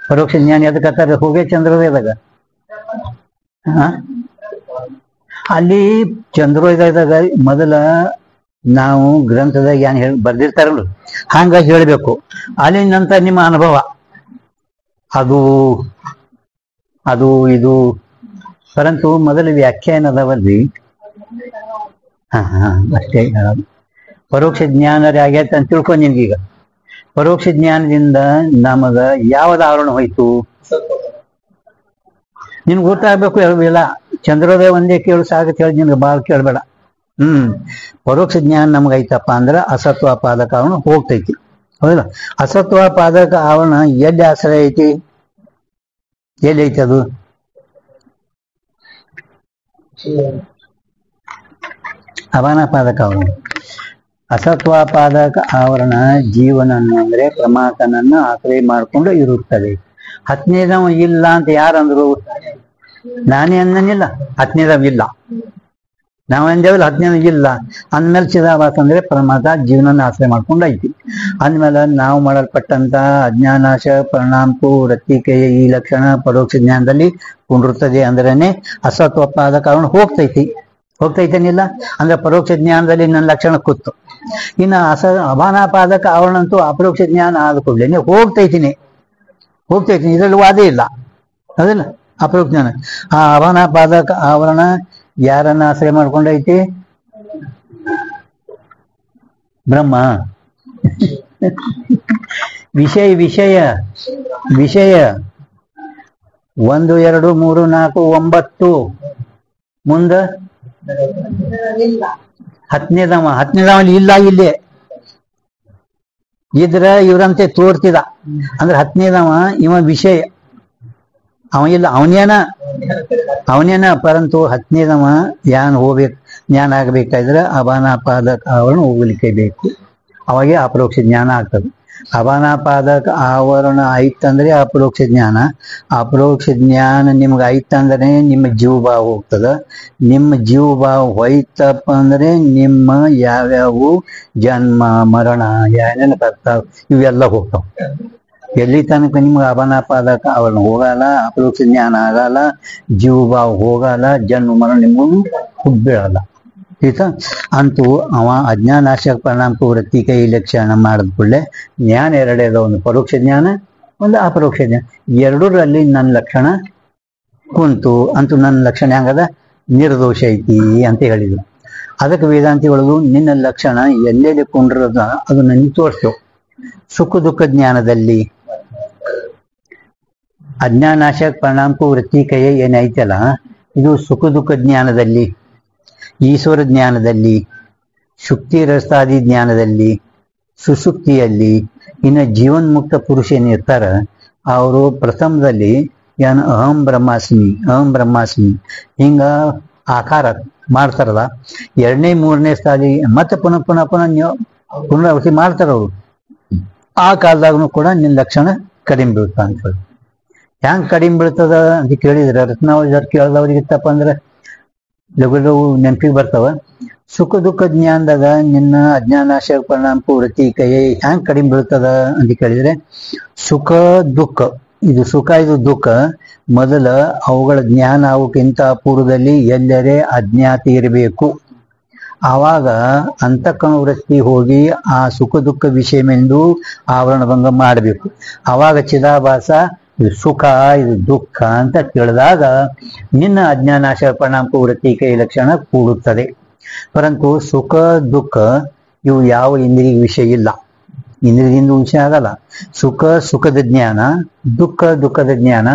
ಪರೋಕ್ಷ ಜ್ಞಾನ ಎದಕ್ಕತ್ತಾರ ಹೋಗೇ ಚಂದ್ರೋದಯದಾಗ ಅಲ್ಲಿ ಚಂದ್ರೋದಯದಾಗ ಮೊದಲ ನಾವು ಗ್ರಂಥದಾಗ ಏನ್ ಬರ್ದಿರ್ತಾರಲ್ಲ ಹಂಗ ಹೇಳ್ಬೇಕು ಅಲ್ಲಿ ನಂತರ ನಿಮ್ಮ ಅನುಭವ ಅದು ಇದು ಪರಂತು ಮೊದಲ ವ್ಯಾಖ್ಯಾನದವಲ್ಲಿ ಅಷ್ಟೇ ಹೇಳೋದು ಪರೋಕ್ಷ ಜ್ಞಾನ ಆಗೈತೆ ಅಂತ ತಿಳ್ಕೊ ನಿನ್ಗೀಗ ಪರೋಕ್ಷ ಜ್ಞಾನದಿಂದ ನಮಗ ಯಾವ್ದು ಆವರಣ ಹೋಯ್ತು ನಿನ್ಗೆ ಗೊತ್ತಾಗ್ಬೇಕು ಇಲ್ಲ ಚಂದ್ರೋದಯ ಒಂದೇ ಕೇಳು ಸಾಗತ್ ಹೇಳಿ ನಿನ್ಗೆ ಬಾಳ ಕೇಳಬೇಡ ಪರೋಕ್ಷ ಜ್ಞಾನ ನಮಗೈತಪ್ಪ ಅಂದ್ರೆ ಅಸತ್ವ ಪಾದಕ ಆವರಣ ಹೋಗ್ತೈತಿ ಹೌದಿಲ್ಲ ಅಸತ್ವ ಪಾದಕ ಆವರಣ ಎಲ್ಲಿ ಆಶ್ರಯ ಐತಿ ಎಲ್ಲಿ ಐತಿ ಅದು ಅವನ ಪಾದಕ ಆವರಣ ಅಸತ್ವ ಪಾದಕ ಆವರಣ ಜೀವನನ್ನು ಅಂದ್ರೆ ಪ್ರಮಾತನನ್ನು ಆಶ್ರಯ ಮಾಡಿಕೊಂಡು ಇರುತ್ತದೆ ಹತ್ತನೇದವ ಇಲ್ಲ ಅಂತ ಯಾರಂದ್ರು ನಾನೇ ಅನ್ನನಿಲ್ಲ ಹತ್ತನೇದವ ಇಲ್ಲ ನಾವಂದೇವಲ್ಲ ಹತ್ತನೇದ ಇಲ್ಲ ಅಂದ್ಮೇಲೆ ಚಿದಾಭಾಸ ಅಂದ್ರೆ ಪರಮಾತ್ಮ ಜೀವನ ಆಶ್ರಯ ಮಾಡ್ಕೊಂಡು ಐತಿ ಅಂದ್ಮೇಲೆ ನಾವು ಮಾಡಲ್ಪಟ್ಟಂತ ಅಜ್ಞಾನಾಶ ಪರಿಣಾಮಕ್ಕೂ ವೃತ್ತಿಕೆಯ ಈ ಲಕ್ಷಣ ಪರೋಕ್ಷ ಜ್ಞಾನದಲ್ಲಿ ಕುಂಡಿರ್ತದೆ ಅಂದ್ರೇನೆ ಅಸತ್ವ ಪಾದಕ ಆವರಣ ಹೋಗ್ತೈತಿ ಹೋಗ್ತೈತೇನಿಲ್ಲ ಅಂದ್ರೆ ಪರೋಕ್ಷ ಜ್ಞಾನದಲ್ಲಿ ನನ್ನ ಲಕ್ಷಣ ಕೂತು. ಇನ್ನು ಅಭಾನಾಪಾದಕ ಆವರಣ ಅಂತೂ ಅಪರೋಕ್ಷ ಜ್ಞಾನ ಆದ ಕೂಡಲೇ ನೀವು ಹೋಗ್ತೈತೀನಿ ಇದರಲ್ಲಿ ವಾದ ಇಲ್ಲ, ಅದಲ್ಲ ಅಪರೋಕ್ಷ ಜ್ಞಾನ. ಆ ಅಭಾನಾಪಾದಕ ಆವರಣ ಯಾರನ್ನ ಆಶ್ರಯ ಮಾಡ್ಕೊಂಡೈತಿ? ಬ್ರಹ್ಮ. ವಿಷಯ 1 2 3 4 9 ಮುಂದ 10ನೇದವ ಇಲ್ಲ, ಇಲ್ಲೇ ಇದ್ರ ಇವ್ರಂತೆ ತೋರ್ತಿದ ಅಂದ್ರೆ 10ನೇದವ ಇವ ವಿಷಯ, ಅವ ಇಲ್ಲ, ಅವನೇನ ಪರಂತು 10ನೇದವ ಯಾನ್ ಹೋಗ್ಬೇಕು, ಜ್ಞಾನ ಆಗ್ಬೇಕಾದ್ರೆ ಅಭಾನಾಪಾದಕ ಆವರಣ ಹೋಗ್ಲಿಕ್ಕೆ ಬೇಕು, ಅವಾಗೆ ಅಪರೋಕ್ಷ ಜ್ಞಾನ ಆಗ್ತದೆ. ಅಭಾನಾಪಾದಕ ಆವರಣ ಆಯ್ತಂದ್ರೆ ಅಪರೋಕ್ಷ ಜ್ಞಾನ. ಅಪರೋಕ್ಷ ಜ್ಞಾನ ನಿಮ್ಗೆ ಆಯ್ತಂದ್ರೆ ನಿಮ್ಮ ಜೀವಭಾವ ಹೋಗ್ತದ. ನಿಮ್ಮ ಜೀವಭಾವ ಹೋಯ್ತಪ್ಪ ಅಂದ್ರೆ ನಿಮ್ಮ ಯಾವ್ಯಾವು ಜನ್ಮ ಮರಣ ಏನೇನು ಬರ್ತಾವ ಇವೆಲ್ಲ ಹೋಗ್ತಾವ. ಎಲ್ಲಿ ತನಕ ನಿಮ್ಗೆ ಅಭಾನಾಪಾದಕ ಆವರಣ ಹೋಗಲ್ಲ, ಅಪರೋಕ್ಷ ಜ್ಞಾನ ಆಗಲ್ಲ, ಜೀವಭಾವ ಹೋಗಲ್ಲ, ಜನ್ಮ ಮರಣ ನಿಮಗೂ ಹುಡ್ಬೀಳಲ್ಲ. ಆಯ್ತಾ? ಅಂತೂ ಅವ ಅಜ್ಞಾನಾಶಕ ಪರಿಣಾಮಕ ವೃತ್ತಿ ಕೈ ಲಕ್ಷಣ ಮಾಡಿದ ಕೂಡಲೇ ಜ್ಞಾನ ಎರಡೇ ಅದ, ಒಂದು ಪರೋಕ್ಷ ಜ್ಞಾನ, ಒಂದು ಅಪರೋಕ್ಷ ಜ್ಞಾನ. ಎರಡರಲ್ಲಿ ನನ್ನ ಲಕ್ಷಣ ಕುಂತು ಅಂತೂ ನನ್ನ ಲಕ್ಷಣ ಹೆಂಗದ? ನಿರ್ದೋಷ ಐತಿ ಅಂತ ಹೇಳಿದ್ರು. ಅದಕ್ಕೆ ವೇದಾಂತಿಗಳು ನಿನ್ನ ಲಕ್ಷಣ ಎಲ್ಲೆಲ್ಲಿ ಕೊಂಡಿರೋದ ಅದು ನನಗೆ ತೋರಿಸ್ತೇವೆ. ಸುಖ ದುಃಖ ಜ್ಞಾನದಲ್ಲಿ ಅಜ್ಞಾನಾಶಕ ಪರಿಣಾಮಕ ವೃತ್ತಿ ಕೈ ಏನೈತಲ್ಲ, ಇದು ಸುಖ ದುಃಖ ಜ್ಞಾನದಲ್ಲಿ, ಈಶ್ವರ ಜ್ಞಾನದಲ್ಲಿ, ಶುಕ್ತಿ ರಸ್ತಾದಿ ಜ್ಞಾನದಲ್ಲಿ, ಸುಸುಕ್ತಿಯಲ್ಲಿ, ಇನ್ನು ಜೀವನ್ಮುಕ್ತ ಪುರುಷ ಏನಿರ್ತಾರ ಅವರು ಪ್ರಥಮದಲ್ಲಿ ಏನು ಅಹಂ ಬ್ರಹ್ಮಾಸ್ಮಿ ಹಿಂಗ ಆಕಾರ ಮಾಡ್ತಾರಲ್ಲ, 2ನೇ 3ನೇ ಸ್ಥಾದಿ ಮತ್ತೆ ಪುನಃ ಪುನರಾವರ್ತಿ ಮಾಡ್ತಾರ ಅವರು. ಆ ಕಾಲದಾಗೂ ಕೂಡ ನಿನ್ನ ಲಕ್ಷಣ ಕಡಿಮೆ ಬೀಳ್ತ ಅಂತ ಹೇಳಿ. ಹೆಂಗ್ ಕಡಿಮೆ ಬೀಳ್ತದ ಅಂತ ಕೇಳಿದ್ರೆ ರತ್ನಾವಳಿ ಕೇಳ್ದವ್ರಿಗಿತ್ತಪ್ಪ ಅಂದ್ರೆ ಲಘು ನೆನಪಿಗೆ ಬರ್ತಾವ. ಸುಖ ದುಃಖ ಜ್ಞಾನದಾಗ ನಿನ್ನ ಅಜ್ಞಾನಾಶಕ ಪರಿಣಾಮಕ ವೃತ್ತಿ ಕೈ ಹ್ಯಾಂಗ್ ಕಡಿಮೆ ಬೀಳ್ತದ ಅಂತ ಕೇಳಿದ್ರೆ, ಸುಖ ದುಃಖ, ಇದು ಸುಖ ಇದು ದುಃಖ, ಮೊದಲ ಅವುಗಳ ಜ್ಞಾನ ಅವಕ್ಕಿಂತ ಪೂರ್ವದಲ್ಲಿ ಎಲ್ಲರೇ ಅಜ್ಞಾತಿ ಇರಬೇಕು. ಆವಾಗ ಅಂತಃಕರಣ ವೃತ್ತಿ ಹೋಗಿ ಆ ಸುಖ ದುಃಖ ವಿಷಯವೆಂದು ಆವರಣ ಭಂಗ ಮಾಡಬೇಕು. ಆವಾಗ ಚಿದಾಭಾಸ ಇದು ಸುಖ ಇದು ದುಃಖ ಅಂತ ತಿಳಿದಾಗ ನಿನ್ನ ಅಜ್ಞಾನಾಶಕ ಪರಿಣಾಮಕ ವೃತ್ತಿ ಕೈ ಲಕ್ಷಣ ಕೂಡುತ್ತದೆ. ಪರಂತು ಸುಖ ದುಃಖ ಇವು ಯಾವ ಇಂದ್ರಿಯ ವಿಷಯ ಇಲ್ಲ, ಇಂದ್ರಿಯದಿಂದ ವಿಷಯ ಆಗಲ್ಲ. ಸುಖದ ಜ್ಞಾನ, ದುಃಖದ ಜ್ಞಾನ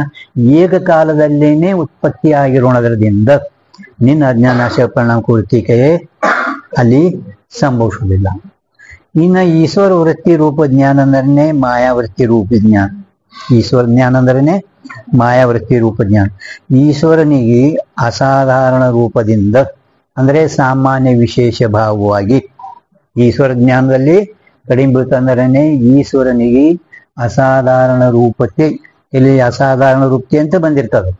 ಏಕಕಾಲದಲ್ಲೇನೆ ಉತ್ಪತ್ತಿ ಆಗಿರೋಣದ್ರದಿಂದ ನಿನ್ನ ಅಜ್ಞಾನಾಶಕ ಪರಿಣಾಮಕ ವೃತ್ತಿ ಕೈ ಅಲ್ಲಿ ಸಂಭವಿಸುವುದಿಲ್ಲ. ಇನ್ನು ಈಶ್ವರ ವೃತ್ತಿ ರೂಪ ಜ್ಞಾನ ಅಂದ್ರೆ ಮಾಯಾವೃತ್ತಿ ರೂಪ ಜ್ಞಾನ. ಈಶ್ವರ ಜ್ಞಾನ ಅಂದ್ರೇನೆ ಮಾಯಾವೃತ್ತಿ ರೂಪ ಜ್ಞಾನ. ಈಶ್ವರನಿಗೆ ಅಸಾಧಾರಣ ರೂಪದಿಂದ ಅಂದ್ರೆ ಸಾಮಾನ್ಯ ವಿಶೇಷ ಭಾವವಾಗಿ ಈಶ್ವರ ಜ್ಞಾನದಲ್ಲಿ ಕಡಿಮೆ ಬೀಳ್ತಂದ್ರೇನೆ ಈಶ್ವರನಿಗೆ ಅಸಾಧಾರಣ ರೂಪತೆ, ಇಲ್ಲಿ ಅಸಾಧಾರಣ ರೂಪತೆ ಅಂತ ಬಂದಿರ್ತದೆ.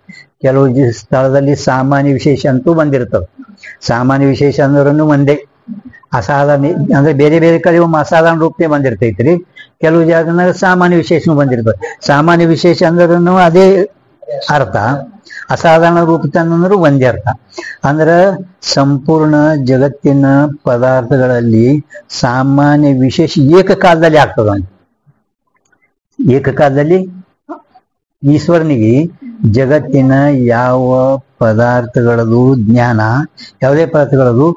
ಕೆಲವು ಸ್ಥಳದಲ್ಲಿ ಸಾಮಾನ್ಯ ವಿಶೇಷ ಅಂತೂ ಬಂದಿರ್ತದೆ. ಸಾಮಾನ್ಯ ವಿಶೇಷ ಅಂದ್ರೂ ಒಂದೇ, ಅಸಾಧಾರಣ ಅಂದ್ರೆ ಬೇರೆ ಬೇರೆ ಕಡೆ ಒಮ್ಮೆ ಅಸಾಧಾರಣ ರೂಪತೆ ಬಂದಿರ್ತೈತ್ರಿ. ಕೆಲವು ಜಾಗದಾಗ ಸಾಮಾನ್ಯ ವಿಶೇಷನೂ ಬಂದಿರ್ತದೆ. ಸಾಮಾನ್ಯ ವಿಶೇಷ ಅಂದ್ರೂ ಅದೇ ಅರ್ಥ, ಅಸಾಧಾರಣ ರೂಪತೆ ಅನ್ನೋರು ಒಂದೇ ಅರ್ಥ. ಅಂದ್ರ ಸಂಪೂರ್ಣ ಜಗತ್ತಿನ ಪದಾರ್ಥಗಳಲ್ಲಿ ಸಾಮಾನ್ಯ ವಿಶೇಷ ಏಕಕಾಲದಲ್ಲಿ ಆಗ್ತದ. ಏಕಕಾಲದಲ್ಲಿ ಈಶ್ವರನಿಗೆ ಜಗತ್ತಿನ ಯಾವ ಪದಾರ್ಥಗಳದು ಜ್ಞಾನ, ಯಾವುದೇ ಪದಾರ್ಥಗಳದು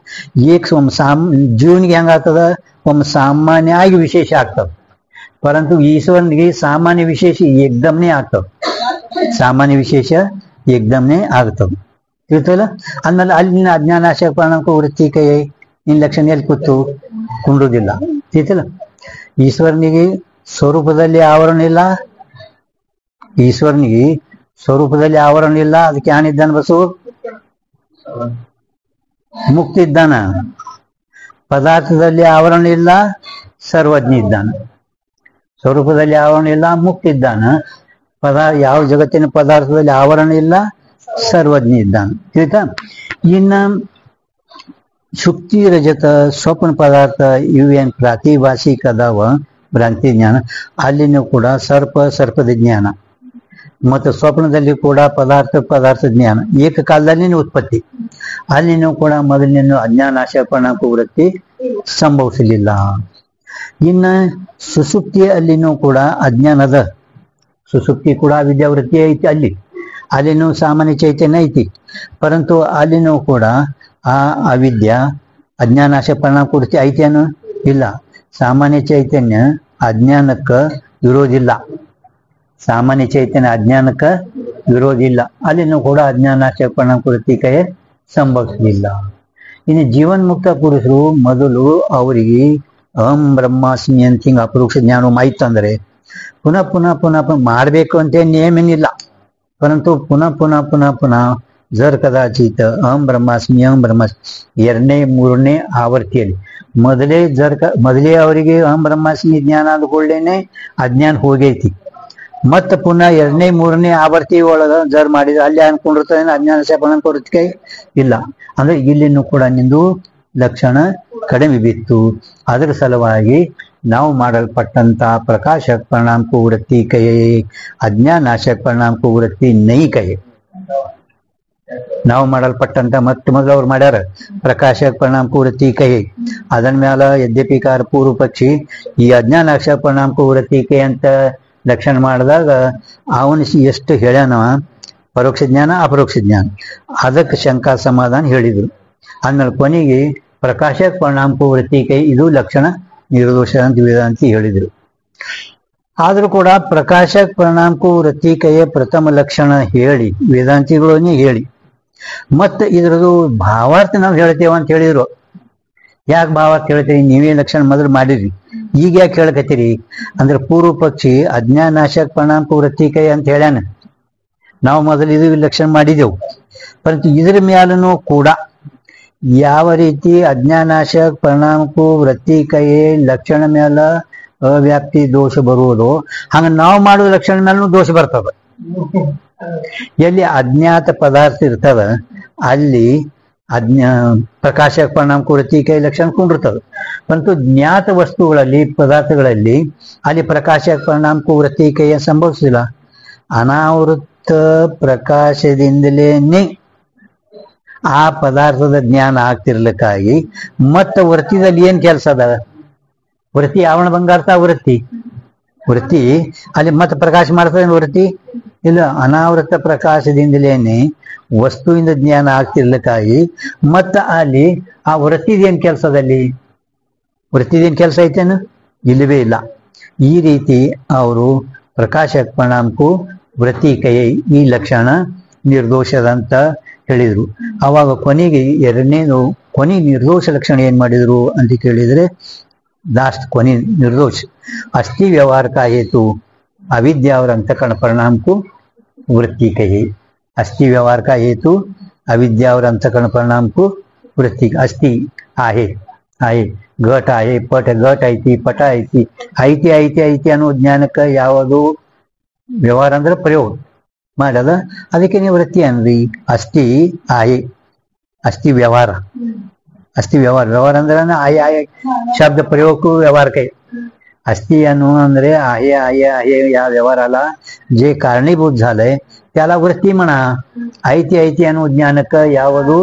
ಜೀವನಿಗೆ ಹೆಂಗಾಗ್ತದ, ಒಮ್ಮೆ ಸಾಮಾನ್ಯ ಆಗಿ ವಿಶೇಷ ಆಗ್ತದೆ. ಪರಂತು ಈಶ್ವರನಿಗೆ ಸಾಮಾನ್ಯ ವಿಶೇಷ ಏಕ್ದಮ್ನೇ ಆಗ್ತದೆ. ಸಾಮಾನ್ಯ ವಿಶೇಷ ಏಕ್ದಮ್ನೇ ಆಗ್ತದೆ. ತಿಳ್ತಲ್ಲ? ಅಂದ್ಮೇಲೆ ಅಲ್ಲಿನ ಅಜ್ಞಾನಾಶಕ ಪರಿಣಾಮಕ ವೃತ್ತಿ ಕೈ ನಿನ್ನ ಲಕ್ಷಣ ಎಲ್ಲಿ ಕೂತು ಕುಂಡುವುದಿಲ್ಲ. ತಿಳ್ತಲ್ಲ? ಈಶ್ವರನಿಗೆ ಸ್ವರೂಪದಲ್ಲಿ ಆವರಣ ಇಲ್ಲ, ಈಶ್ವರನಿಗೆ ಸ್ವರೂಪದಲ್ಲಿ ಆವರಣ ಇಲ್ಲ. ಅದಕ್ಕೆ ಏನಿದ್ದಾನ ಬಸು? ಮುಕ್ತಿ ಇದ್ದಾನ. ಪದಾರ್ಥದಲ್ಲಿ ಆವರಣ ಇಲ್ಲ, ಸರ್ವಜ್ಞ ಇದ್ದಾನ. ಸ್ವರೂಪದಲ್ಲಿ ಆವರಣ ಇಲ್ಲ, ಮುಕ್ತಿ ಇದ್ದಾನ. ಯಾವ ಜಗತ್ತಿನ ಪದಾರ್ಥದಲ್ಲಿ ಆವರಣ ಇಲ್ಲ, ಸರ್ವಜ್ಞ ಇದ್ದಾನ. ತಿಳಿತಾ? ಇನ್ನ ಶುಕ್ತಿ ರಜತ ಸ್ವಪ್ನ ಪದಾರ್ಥ ಇವೇನ್ ಪ್ರಾತಿಭಾಷಿಕ ಅದಾವ ಭ್ರಾಂತಿ ಜ್ಞಾನ, ಅಲ್ಲಿನೂ ಕೂಡ ಸರ್ಪದ ಜ್ಞಾನ. ಮತ್ತು ಸ್ವಪ್ನದಲ್ಲಿ ಕೂಡ ಪದಾರ್ಥ ಜ್ಞಾನ ಏಕಕಾಲದಲ್ಲಿ ಉತ್ಪತ್ತಿ. ಅಲ್ಲಿನೂ ಕೂಡ ಮೊದಲಿನ ಅಜ್ಞಾನಾಶ ಪರಿಣಾಮ ವೃತ್ತಿ ಸಂಭವಿಸಲಿಲ್ಲ. ಇನ್ನ ಸುಸುಪ್ತಿ ಅಲ್ಲಿನೂ ಕೂಡ ಅಜ್ಞಾನದ ಸುಸುಪ್ತಿ ಕೂಡ ಅವಿದ್ಯಾವೃತ್ತಿ ಐತಿ. ಅಲ್ಲಿನೂ ಸಾಮಾನ್ಯ ಚೈತನ್ಯ ಐತಿ. ಪರಂತು ಅಲ್ಲಿನೂ ಕೂಡ ಆ ಅವಿದ್ಯಾ ಅಜ್ಞಾನಾಶ ಪರಿಣಾಮ ವೃತ್ತಿ ಐತಿ ಅನ್ನೋ ಇಲ್ಲ. ಸಾಮಾನ್ಯ ಚೈತನ್ಯ ಅಜ್ಞಾನಕ್ಕ ವಿರೋಧಿಲ್ಲ. ಸಾಮಾನ್ಯ ಚೈತನ್ಯ ಅಜ್ಞಾನಕ್ಕ ವಿರೋಧಿಲ್ಲ. ಅಲ್ಲಿನೂ ಕೂಡ ಅಜ್ಞಾನಾಶ ಪರಿಣಾಮ ವೃತ್ತಿಗೆ ಸಂಭವಿಸಲಿಲ್ಲ. ಇನ್ನು ಜೀವನ್ಮುಕ್ತ ಪುರುಷರು ಮೊದಲು ಅವರಿಗೆ ಅಹಂ ಬ್ರಹ್ಮಾಸ್ಮಿ ಅಂತ ಹಿಂಗ ಅಪರೋಕ್ಷ ಜ್ಞಾನ ಆಯ್ತು ಅಂದ್ರೆ ಪುನಃ ಪುನಃ ಪುನಃ ಪುನಃ ಮಾಡಬೇಕು ಅಂತ ನೇಮೇನಿಲ್ಲ. ಪರಂತು ಪುನಃ ಪುನಃ ಪುನಃ ಪುನಃ ಜರ್ ಕದಾಚಿತ್ ಅಹಂ ಬ್ರಹ್ಮಾಸ್ಮಿ ಎರಡನೇ ಮೂರನೇ ಆವರ್ತಿಯಲ್ಲಿ ಮೊದಲೇ ಅವರಿಗೆ ಅಹಂ ಬ್ರಹ್ಮಾಸ್ಮಿ ಜ್ಞಾನ ಆದ ಕೂಡಲೇನೆ ಅಜ್ಞಾನ ಹೋಗೈತಿ. ಮತ್ತ ಪುನಃ ಎರಡನೇ ಮೂರನೇ ಆವರ್ತಿ ಒಳಗ ಜರ್ ಮಾಡಿದ್ರೆ ಅಲ್ಲಿ ಅನ್ಕೊಂಡಿರ್ತಾನೆ ಅಜ್ಞಾನ ಸೇಪನ ಕೊರತಿಕೆ ಇಲ್ಲ. ಅಂದ್ರೆ ಇಲ್ಲಿನೂ ಕೂಡ ನಿಂದು ಲಕ್ಷಣ ಕಡಿಮೆ ಬಿತ್ತು. ಅದರ ಸಲುವಾಗಿ ನಾವು ಮಾಡಲ್ಪಟ್ಟಂತ ಪ್ರಕಾಶಕ ಪರಿಣಾಮ ವೃತ್ತಿ ಕಯೇ ಅಜ್ಞಾನಾಶಕ ಪರಿಣಾಮ ವೃತ್ತಿ ನೈ ಕಯೇ. ನಾವು ಮಾಡಲ್ಪಟ್ಟಂತ ಮೊದಲು ಅವ್ರು ಮಾಡ್ಯಾರ ಪ್ರಕಾಶಕ ಪರಿಣಾಮ ವೃತ್ತಿ ಕಹಿ. ಅದನ್ ಮ್ಯಾಲ ಯದ್ಯಪಿಕಾರ ಪೂರ್ವ ಪಕ್ಷಿ ಈ ಅಜ್ಞಾನಾಶಕ ಪರಿಣಾಮ ವೃತ್ತಿ ಕೈ ಅಂತ ಲಕ್ಷಣ ಮಾಡಿದಾಗ ಅವನು ಎಷ್ಟು ಹೇಳ್ಯಾನ ಪರೋಕ್ಷ ಜ್ಞಾನ ಅಪರೋಕ್ಷ ಜ್ಞಾನ ಅದಕ್ಕೆ ಶಂಕಾ ಸಮಾಧಾನ ಹೇಳಿದ್ರು. ಆಮೇಲೆ ಕೊನೆಗೆ ಪ್ರಕಾಶಕ ಪರಿಣಾಮ ವೃತ್ತಿ ಕೈ ಇದು ಲಕ್ಷಣ ನಿರ್ದೋಷ ಅಂತ ವೇದಾಂತಿ ಹೇಳಿದ್ರು. ಆದ್ರೂ ಕೂಡ ಪ್ರಕಾಶಕ ಪರಿಣಾಮ ವೃತ್ತಿ ಕೈಯ ಪ್ರಥಮ ಲಕ್ಷಣ ಹೇಳಿ ವೇದಾಂತಿಗಳನ್ನೇ ಹೇಳಿ ಮತ್ತೆ ಇದ್ರದ್ದು ಭಾವಾರ್ಥ ನಾವು ಹೇಳ್ತೇವ ಅಂತ ಹೇಳಿದ್ರು. ಯಾಕೆ ಭಾವಾರ್ಥ ಹೇಳ್ತೀರಿ? ನೀವೇ ಲಕ್ಷಣ ಮೊದಲು ಮಾಡಿದ್ರಿ, ಈಗ ಯಾಕೆ ಹೇಳ್ಕತ್ತೀರಿ ಅಂದ್ರೆ ಪೂರ್ವ ಪಕ್ಷಿ ಅಜ್ಞಾನಾಶಕ ಪರಿಣಾಮ ವೃತ್ತಿ ಕೈ ಅಂತ ಹೇಳ್ಯಾನ. ನಾವು ಮೊದಲು ಇದು ಲಕ್ಷಣ ಮಾಡಿದೆವು. ಪರಂತು ಇದ್ರ ಮ್ಯಾಲೂ ಕೂಡ ಯಾವ ರೀತಿ ಅಜ್ಞಾನಾಶಕ ಪರಿಣಾಮ ವೃತ್ತಿ ಕೈ ಲಕ್ಷಣ ಮ್ಯಾಲ ಅವ್ಯಾಪ್ತಿ ದೋಷ ಬರುವುದು ಹಂಗ ನಾವು ಮಾಡುವ ಲಕ್ಷಣ ಮೇಲೂ ದೋಷ ಬರ್ತದ. ಎಲ್ಲಿ ಅಜ್ಞಾತ ಪದಾರ್ಥ ಇರ್ತದ ಅಲ್ಲಿ ಪ್ರಕಾಶಕ ಪರಿಣಾಮ ವೃತ್ತಿ ಕೈ ಲಕ್ಷಣ ಕೊಂಡಿರ್ತದ. ಪರಂತು ಜ್ಞಾತ ವಸ್ತುಗಳಲ್ಲಿ ಪದಾರ್ಥಗಳಲ್ಲಿ ಅಲ್ಲಿ ಪ್ರಕಾಶಕ ಪರಿಣಾಮ ವೃತ್ತಿ ಕೈಯ ಸಂಭವಿಸಿಲ್ಲ. ಅನಾವೃತ ಪ್ರಕಾಶದಿಂದಲೇನೆ ಆ ಪದಾರ್ಥದ ಜ್ಞಾನ ಆಗ್ತಿರ್ಲಿಕ್ಕಾಗಿ ಮತ್ತ ವೃತ್ತಿದಲ್ಲಿ ಏನ್ ಕೆಲಸ ಅದ? ವೃತ್ತಿ ಆವರಣ ಬಂಗಾರ್ಥ ವೃತ್ತಿ ಅಲ್ಲಿ ಮತ್ತೆ ಪ್ರಕಾಶ ಮಾಡ್ತದೆ ವೃತ್ತಿ ಇಲ್ಲ. ಅನಾವೃತ ಪ್ರಕಾಶದಿಂದಲೇನೆ ವಸ್ತುವಿಂದ ಜ್ಞಾನ ಆಗ್ತಿರ್ಲಿಕ್ಕಾಗಿ ಮತ್ತ ಅಲ್ಲಿ ಆ ವೃತ್ತಿದೇನ್ ಕೆಲಸದಲ್ಲಿ ವೃತ್ತಿದೇನ್ ಕೆಲಸ ಐತೇನು? ಇಲ್ಲವೇ ಇಲ್ಲ. ಈ ರೀತಿ ಅವರು ಪ್ರಕಾಶಕ ಪರಿಣಾಮಕ್ಕೂ ವೃತ್ತಿ ಕೈ ಈ ಲಕ್ಷಣ ನಿರ್ದೋಷದಂತ ಹೇಳಿದ್ರು. ಅವಾಗ ಕೊನೆಗೆ ಕೊನೆ ನಿರ್ದೋಷ ಲಕ್ಷಣ ಏನ್ ಮಾಡಿದ್ರು ಅಂತ ಕೇಳಿದ್ರೆ ಲಾಸ್ಟ್ ಕೊನೆ ನಿರ್ದೋಷ ಅಸ್ಥಿ ವ್ಯವಹಾರಕ ಹೇತು ಅವಿದ್ಯಾವರ ಅಂತಃಕರಣ ಪರಿಣಾಮಕ್ಕೂ ವೃತ್ತಿ ಕಹಿ. अस्थि व्यवहार का हेतु अविद्या और अंतःकरण परिणाम को वृत्ति अस्थि आहे आहे घट आहे पट घट ಐತಿ ಪಟ ಐತಿ ಐತಿ ಐತಿ ಐತಿ ಅನ್ನೋ ಜ್ಞಾನಕ್ಕೆ ಯಾವುದು ವ್ಯವಹಾರ ಅಂದ್ರೆ ಪ್ರಯೋಗ ಮಾಡದ ಅದಕ್ಕೆ ನೀವು ವೃತ್ತಿ ಅನ್ರಿ. ಅಸ್ಥಿ ಆಯೆ ಅಸ್ಥಿ ವ್ಯವಹಾರ ವ್ಯವಹಾರ ಅಂದ್ರೆ ಆಯೆ ಆಯೆ ಶಬ್ದ प्रयोग व्यवहार ಕೈ अस्थि ಅನ್ನೋ ಅಂದ್ರೆ आहे आहे आहे या व्यवहाराला जे कारणीभूत झालंय त्याला वृत्ती म्हणा. ಐತಿ ಐತಿ ಅನ್ನೋ ಜ್ಞಾನಕ್ಕೆ ಯಾವುದು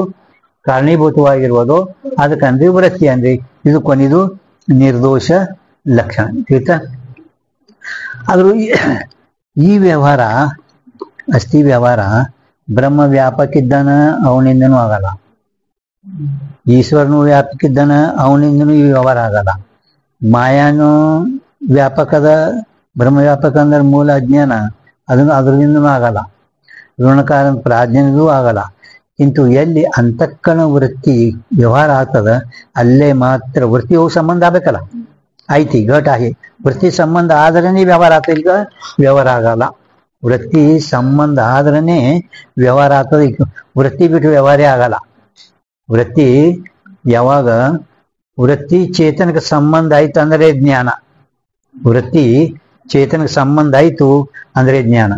ಕಾರಣೀಭೂತವಾಗಿರುವುದೋ ಅದಕ್ಕಂದ್ರೆ ವೃತ್ತಿ ಅಂದ್ರೆ ಇದು ಕೊನೆದು ನಿರ್ದೋಷ ಲಕ್ಷಣ. ठीक ಆದ್ರೂ ಈ ವ್ಯವಹಾರ ಅಸ್ಥಿ ವ್ಯವಹಾರ ಬ್ರಹ್ಮ ವ್ಯಾಪಕ ಇದ್ದಾನ ಅವನಿಂದನೂ ಆಗಲ್ಲ, ಈಶ್ವರನು ವ್ಯಾಪಕ ಇದ್ದಾನ ಅವನಿಂದನೂ ಈ ವ್ಯವಹಾರ ಆಗಲ್ಲ. ಮಾಯಾನು ವ್ಯಾಪಕದ ಬ್ರಹ್ಮ ವ್ಯಾಪಕ ಅಂದ್ರೆ ಮೂಲ ಅಜ್ಞಾನ ಅದರಿಂದನೂ ಆಗಲ್ಲ, ಋಣಕಾರ ಪ್ರಾಜ್ಞನಿಗೂ ಆಗಲ್ಲ. किंतु ಎಲ್ಲಿ ಅಂತಃಕರಣ ವೃತ್ತಿ ವ್ಯವಹಾರ ಆಗ್ತದ ಅಲ್ಲೇ ಮಾತ್ರ ವೃತ್ತಿ ಹೋಗಿ ಸಂಬಂಧ ಆಗ್ಬೇಕಲ್ಲ. ಐತಿ ಘಟ್ आहे ವೃತ್ತಿ ಸಂಬಂಧ ಆದ್ರೇನೆ ವ್ಯವಹಾರ ಆಗ್ತದೆ, ಈಗ ವ್ಯವಹಾರ ಆಗಲ್ಲ. ವೃತ್ತಿ ಸಂಬಂಧ ಆದ್ರೇನೆ ವ್ಯವಹಾರ ಆಗ್ತದೆ, ವೃತ್ತಿ ಬಿಟ್ಟು ವ್ಯವಹಾರೇ ಆಗಲ್ಲ. ವೃತ್ತಿ ಯಾವಾಗ ವೃತ್ತಿ ಚೇತನಕ್ಕೆ ಸಂಬಂಧ ಆಯ್ತು ಅಂದ್ರೆ ಜ್ಞಾನ, ವೃತ್ತಿ ಚೇತನಕ್ಕೆ ಸಂಬಂಧ ಆಯ್ತು ಅಂದ್ರೆ ಜ್ಞಾನ.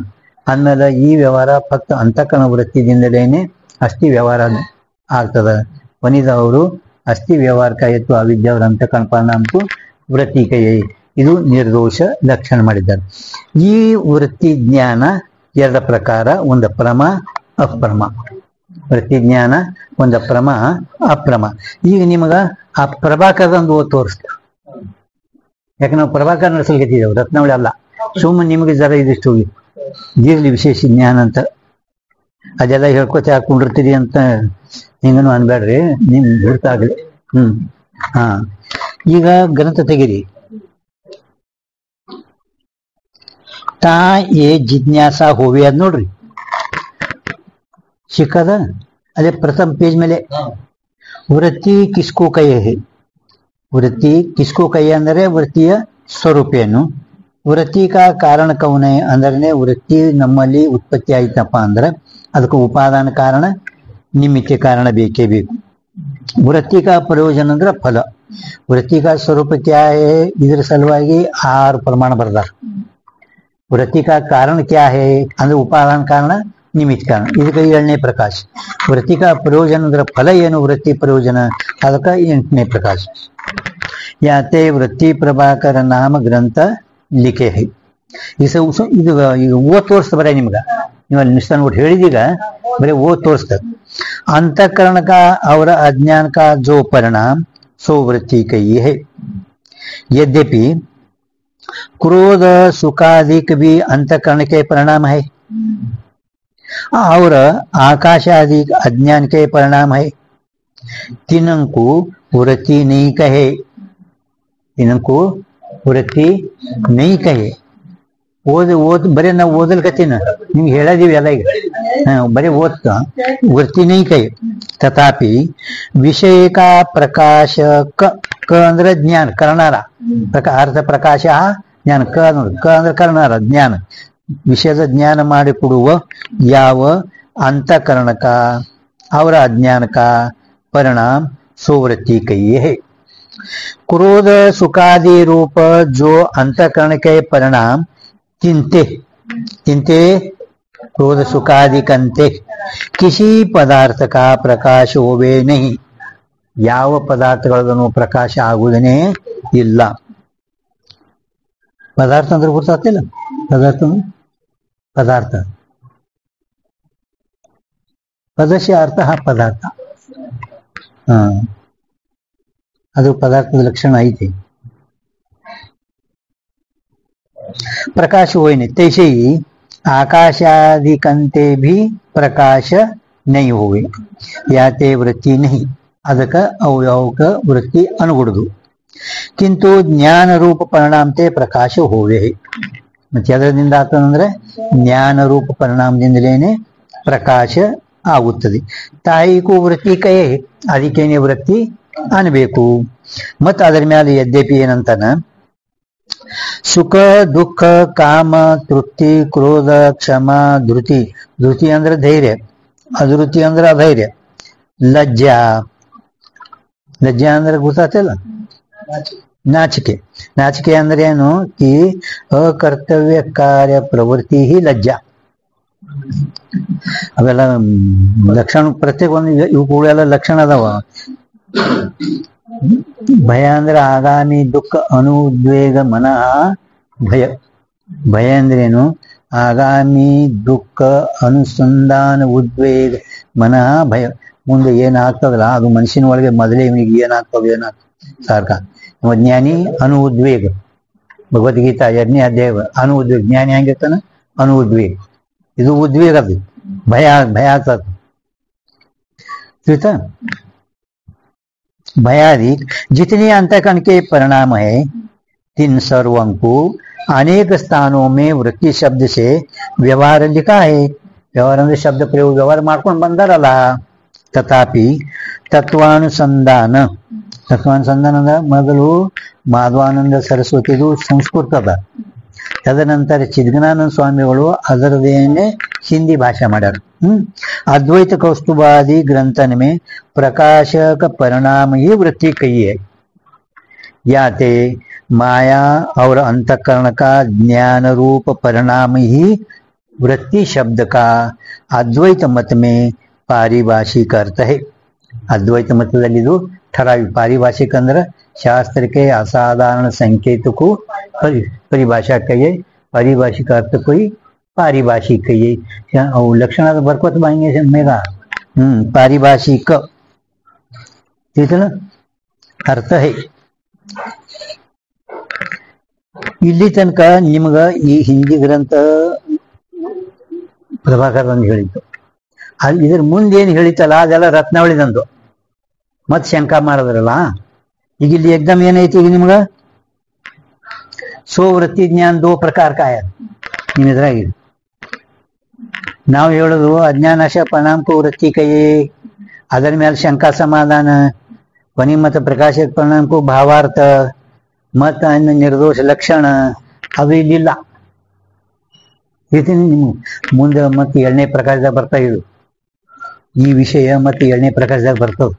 ಆಮೇಲೆ ಈ ವ್ಯವಹಾರ ಫಕ್ತ ಅಂತಃಕರಣ ವೃತ್ತಿದಿಂದಲೇನೆ ಅಸ್ಥಿ ವ್ಯವಹಾರ ಆಗ್ತದ. ಕೊನೆದವರು ಅಸ್ಥಿ ವ್ಯವಹಾರ ಕಾಯಿತು ಅವಿದ್ಯಾ ಅವರ ಅಂತಃಕರಣ ಪರಿಣಾಮಕ್ಕೂ ವೃತ್ತಿ ಕೈ ಇದು ನಿರ್ದೋಷ ಲಕ್ಷಣ ಮಾಡಿದ್ದಾರೆ. ಈ ವೃತ್ತಿ ಜ್ಞಾನ ಎರಡು ಪ್ರಕಾರ, ಒಂದು ಪ್ರಮ ಅಪ್ರಮ. ವೃತ್ತಿ ಜ್ಞಾನ ಒಂದು ಪ್ರಮ ಅಪ್ರಮ. ಈಗ ನಿಮಗ ಆ ಪ್ರಭಾಕರದೊಂದು ತೋರಿಸ್ತ, ಯಾಕೆ ನಾವು ಪ್ರಭಾಕರ ನಡೆಸಲ್ಕತ್ತಿದ್ದೇವೆ, ರತ್ನಾವಳಿ ಅಲ್ಲ. ಸುಮ್ಮನೆ ನಿಮಗೆ ಜರ ಇದಿಷ್ಟು ಇರ್ಲಿ ವಿಶೇಷ ಜ್ಞಾನ ಅಂತ ಅದೆಲ್ಲ ಹೇಳ್ಕೊತ ಹಾಕೊಂಡಿರ್ತೀರಿ ಅಂತ ಹಿಂಗನು ಅನ್ಬೇಡ್ರಿ, ನಿಮ್ ಗುರ್ತಾಗ್ಲಿ. ಹಾ, ಈಗ ಗ್ರಂಥ ತೆಗಿರಿ. ತಾ ಏ ಜಿಜ್ಞಾಸ ಹೋವಿ ಅದ್ ನೋಡ್ರಿ, ಸಿಕ್ಕದ ಅದೇ ಪ್ರಥಮ ಪೇಜ್ ಮೇಲೆ. ವೃತ್ತಿ ಕಿಸ್ಕೋ ಕೈ ಹೇ, ವೃತ್ತಿ ಕಿಸ್ಕೋ ಕೈ ಅಂದರೆ ವೃತ್ತಿಯ ಸ್ವರೂಪೇನು. ವೃತ್ತಿ ಕಾ ಕಾರಣ ಕವನೆ ಅಂದ್ರೆ ವೃತ್ತಿ ನಮ್ಮಲ್ಲಿ ಉತ್ಪತ್ತಿ ಆಯ್ತಪ್ಪ ಅಂದ್ರೆ ಅದಕ್ಕೆ ಉಪಾದಾನ ಕಾರಣ ನಿಮಿತ್ತ ಕಾರಣ ಬೇಕೇ ಬೇಕು. ವೃತ್ತಿ ಕಾ ಪ್ರಯೋಜನ ಅಂದ್ರೆ ಫಲ. ವೃತ್ತಿ ಕಾ ಸ್ವರೂಪ ಕ್ಯಾ ಹೇ, ಇದ್ರ ಸಲುವಾಗಿ 6 ಪ್ರಮಾಣ ಬರ್ದಾರ. ವೃತ್ತಿ ಕಾ ಕಾರಣ ಕ್ಯಾ ಹೇ ಅಂದ್ರೆ ಉಪಾದಾನ ಕಾರಣ ನಿಮಿತ್ತ ಕಾರಣ, ಇದಕ್ಕೆ 7ನೇ ಪ್ರಕಾಶ. ವೃತ್ತಿ ಕಾ ಪ್ರಯೋಜನ ಅಂದ್ರೆ ಫಲ ಏನು, ವೃತ್ತಿ ಪ್ರಯೋಜನ, ಅದಕ್ಕೆ 8ನೇ ಪ್ರಕಾಶ. ಯಾತೆ ವೃತ್ತಿ ಪ್ರಭಾಕರ ನಾಮ ಗ್ರಂಥ ಲಿಖೆ ಹೈ. ಇದು ಈಗ ಓದ್ ತೋರಿಸ್ತ ಬರೀ ನಿಮ್ಗ, ನೀವು ಅಲ್ಲಿ ನಿಷ್ಠಾನ ಒಟ್ಟು ಹೇಳಿದೀಗ ಬರೀ ಓದ್ ತೋರಿಸ್ತದ. ಅಂತಃಕರಣ ಕಾ ಅವರ ಅಜ್ಞಾನ ಕಾ ಜೋ ಪರಿಣಾಮ सो वृत्ति कही है. यद्यपि क्रोध सुखादिक भी अंतःकरण के परिणाम है और आकाशादि अज्ञान के परिणाम है. तिनको वृत्ति नहीं कहे, तिनको वृत्ति नहीं कहे. ಓದ್ ಬರೀ ನಾವು ಓದಲ್ಕತ್ತೀನ, ನಿಮ್ಗೆ ಹೇಳದೀವಿ ಎಲ್ಲ ಈಗ. ಬರೀ ಓದ್ತ ವೃತ್ತಿ ನೈ ಕೈ. ತಥಾಪಿ ವಿಷಯ ಕಾ ಪ್ರಕಾಶ ಕ ಅಂದ್ರೆ ಜ್ಞಾನ ಕರ್ಣಾರ, ಅರ್ಥ ಪ್ರಕಾಶ ಜ್ಞಾನ. ಕ ನೋಡಿ, ಕ ಅಂದ್ರೆ ಕರ್ಣಾರ ಜ್ಞಾನ, ವಿಷಯದ ಜ್ಞಾನ ಮಾಡಿಕೊಡುವ ಯಾವ ಅಂತಃಕರಣಕ ಅವರ ಅಜ್ಞಾನಕ ಪರಿಣಾಮ ಸೋವೃತ್ತಿ ಕೈಯೇ है. क्रोध सुखादि रूप जो अंतःकरण के परिणाम चिंते चिंते क्रोध सुखादि कंते किसी पदार्थ का प्रकाश होवे नहीं. ಯಾವ ಪದಾರ್ಥಗಳದನ್ನು ಪ್ರಕಾಶ ಆಗುವುದನೇ ಇಲ್ಲ. ಪದಾರ್ಥ ಅಂದ್ರೆ ಗೊತ್ತಾಗ್ತಿಲ್ಲ, ಪದಾರ್ಥ ಪದಾರ್ಥ ಪದಸ್ಯ ಅರ್ಥ ಪದಾರ್ಥ. ಅದು ಪದಾರ್ಥದ ಲಕ್ಷಣ ಐತಿ. प्रकाश हुए नहीं, तैसे ही आकाशादि कंते भी प्रकाश नहीं हुए. याते वृत्ति नहीं, ಅದಕ್ಕ ಅವಯವಕ ವೃತ್ತಿ ಅನುಗುಡುದು. ಕಿಂತು ಜ್ಞಾನ ರೂಪ ಪರಿಣಾಮತೆ ಪ್ರಕಾಶ ಹೋವೆ. ಮತ್ತೆ ಅದರಿಂದ ಆಗ್ತದಂದ್ರೆ ಜ್ಞಾನ ರೂಪ ಪರಿಣಾಮದಿಂದಲೇನೆ ಪ್ರಕಾಶ ಆಗುತ್ತದೆ. ತಾಯಿಗೂ ವೃತ್ತಿ ಕೈ, ಅದಕ್ಕೇನೆ ವೃತ್ತಿ ಅನ್ಬೇಕು. ಮತ್ತ ಅದರ ಮೇಲೆ ಯದ್ಯಪಿ ಏನಂತಾನ, ಸುಖ ದುಃಖ ಕಾಮ ತೃಪ್ತಿ ಕ್ರೋಧ ಕ್ಷಮ ಧೃತಿ. ಧೃತಿ ಅಂದ್ರೆ ಧೈರ್ಯ, ಅಧೃತಿ ಅಂದ್ರೆ ಅಧೈರ್ಯ. ಲಜ್ಜಾ, ಲಜ್ಜಾ ಅಂದ್ರೆ ಗೊತ್ತಾಗ್ತಿಲ್ಲ, ನಾಚಿಕೆ. ನಾಚಿಕೆ ಅಂದ್ರೆ ಏನು, ಈ ಅಕರ್ತವ್ಯ ಕಾರ್ಯ ಪ್ರವೃತ್ತಿ ಲಜ್ಜಾ. ಅವೆಲ್ಲ ಲಕ್ಷಣ, ಪ್ರತ್ಯೇಕ ಒಂದು ಇವು ಎಲ್ಲ ಲಕ್ಷಣ ಅದಾವ. ಭಯ ಅಂದ್ರೆ ಆಗಾಮಿ ದುಃಖ ಅನುದ್ವೇಗ ಮನಃ ಭಯ. ಭಯ ಅಂದ್ರೇನು, ಆಗಾಮಿ ದುಃಖ ಅನುಸಂಧಾನ ಉದ್ವೇಗ ಮನಃ ಭಯ. ಮುಂದೆ ಏನಾಗ್ತದಲ್ಲ ಅದು ಮನುಷ್ಯನ ಒಳಗೆ ಮೊದಲೇ ಇವನಿಗೆ ಏನಾಗ್ತದೆ ಸಾರ್ಕ. ಜ್ಞಾನಿ ಅನು ಉದ್ವೇಗ, ಭಗವದ್ಗೀತಾ 2ನೇ ಅಧ್ಯಾಯ ಅನು ಉದ್ವೇಗ. ಜ್ಞಾನಿ ಹೆಂಗಿರ್ತಾನ, ಅನು ಉದ್ವೇಗ. ಇದು ಉದ್ವೇಗ, ಅದು ಭಯ, ಭಯ ಆಗ್ತದ. ತಿಳಿತಾ? भयादि जितने अंतःकरण के परिणाम है तीन सर्वों को अनेक स्थानों में वृत्ति शब्द से व्यवहार लिखा है. व्यवहार ಅಂದ್ರೆ ಶಬ್ದ ಪ್ರಯೋಗ, ವ್ಯವಹಾರ ಮಾಡ್ಕೊಂಡು ಬಂದಾರಲ್ಲ. ತಥಾಪಿ ತತ್ವಾನುಸಂಧಾನ, ತತ್ವಾನುಸಂಧಾನ ಅಂದ್ರೆ ಮೊದಲು ಮಾಧವಾನಂದ ಸರಸ್ವತಿದು ಸಂಸ್ಕೃತದ, ತದನಂತರ ಚಿದ್ಗನಾನಂದ ಸ್ವಾಮಿಗಳು ಅದರದೇನೆ ಹಿಂದಿ ಭಾಷೆ ಮಾಡ್ಯಾರ. अद्वैत कौस्तुभादि ग्रंथन में प्रकाशक परिणाम ही वृत्ति कही है. याते माया और अंतःकरण का ज्ञान रूप परिणाम ही वृत्ति शब्द का अद्वैत मत में पारिभाषिक अर्थ है. अद्वैत मतदಲ್ಲಿದು ठरावी. पारिभाषिक ಅಂದ್ರೆ ಶಾಸ್ತ್ರಕ್ಕೆ ಅಸಾಧಾರಣ ಸಂಕೇತಕ್ಕೂ ಪರಿಭಾಷಾ ಕಹಿए, पारिभाषिक अर्थ कोई पारिभाषिक लक्षण ಬರ್ಕೋತ ಬಾಂಗೆ ಮೇಘ पारिभाषिक ತಿಳಿತಲ್ಲ ಅರ್ಥ ಹೇ ಇಲ್ಲಿ ತನಕ ನಿಮಗ ಈ ಹಿಂದಿ ಗ್ರಂಥ ಪ್ರಭಾಕರ್ ಅಂತ ಹೇಳಿತ್ತು ಇದ್ರ ಮುಂದೆ ಏನು ಹೇಳಿತಲ್ಲ ಅದೆಲ್ಲ ರತ್ನಾವಳಿದಂದು ಮತ್ ಶಂಕಾ ಮಾಡಿದ್ರಲ್ಲ ಈಗ ಇಲ್ಲಿ ಎಕ್ಸಾಮ್ ಏನೈತಿ ಈಗ ನಿಮ್ಗ ಸ್ವವೃತ್ತಿ ಜ್ಞಾನ दो प्रकार का है ನಿಮ್ಮ ಇದ್ರಾಗಿದೆ ನಾವು ಹೇಳೋದು ಅಜ್ಞಾನಾಶ ಪರಿಣಾಮಕ ವೃತ್ತಿ ಕೈಯೇ ಅದರ ಮೇಲೆ ಶಂಕಾ ಸಮಾಧಾನ ಕೊನಿ ಮತ್ತು ಪ್ರಕಾಶಕ ಪರಿಣಾಮಕ್ಕೂ ಭಾವಾರ್ಥ ಮತ್ತ ಅನ್ನ ನಿರ್ದೋಷ ಲಕ್ಷಣ ಅದು ಇಲ್ಲಿಲ್ಲ ಮುಂದೆ ಮತ್ತೆ 7ನೇ ಪ್ರಕಾಶದಾಗ ಬರ್ತಾ ಇದು ಈ ವಿಷಯ ಮತ್ತೆ 7ನೇ ಪ್ರಕಾಶದಾಗ ಬರ್ತದೆ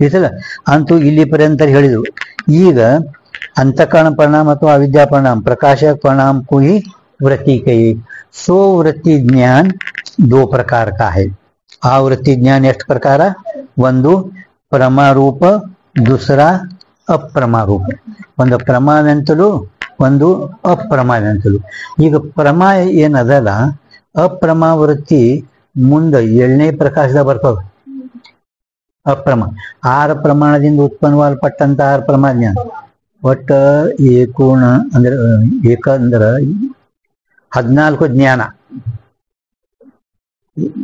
ಇದಲ್ಲ ಅಂತೂ ಇಲ್ಲಿ ಪರ್ಯಂತ ಹೇಳಿದ್ರು ಈಗ ಅಂತಃಕರಣ ಪರಿಣಾಮ ಅಥವಾ ಅವಿದ್ಯಾ ಪರಿಣಾಮ प्रकाशक परिणाम को ही वृत्ति कही सो वृत्ति ज्ञान 2 प्रकार का है आ वृत्ति ज्ञान ಎಷ್ಟು ಪ್ರಕಾರ ಒಂದು ಪ್ರಮಾರೂಪ दूसरा ಅಪ್ರಮಾರೂಪ ಒಂದು ಪ್ರಮಾವೆಂತಲೂ ಒಂದು ಅಪ್ರಮಾವೆಂತಲೂ ಈಗ ಪ್ರಮಾ ಏನದಲ್ಲ ಅಪ್ರಮಾ ವೃತ್ತಿ ಮುಂದೆ 7ನೇ ಪ್ರಕಾಶದಾಗ ಬರ್ತದೆ ಅಪ್ರಮ 6 ಪ್ರಮಾಣದಿಂದ ಉತ್ಪನ್ನವಾಗಲ್ಪಟ್ಟಂತ 6 ಪ್ರಮಾ ಜ್ಞಾನ ಒಟ್ಟ ಏಕೋಣ ಅಂದ್ರೆ ಏಕ ಅಂದ್ರ 14 ಜ್ಞಾನ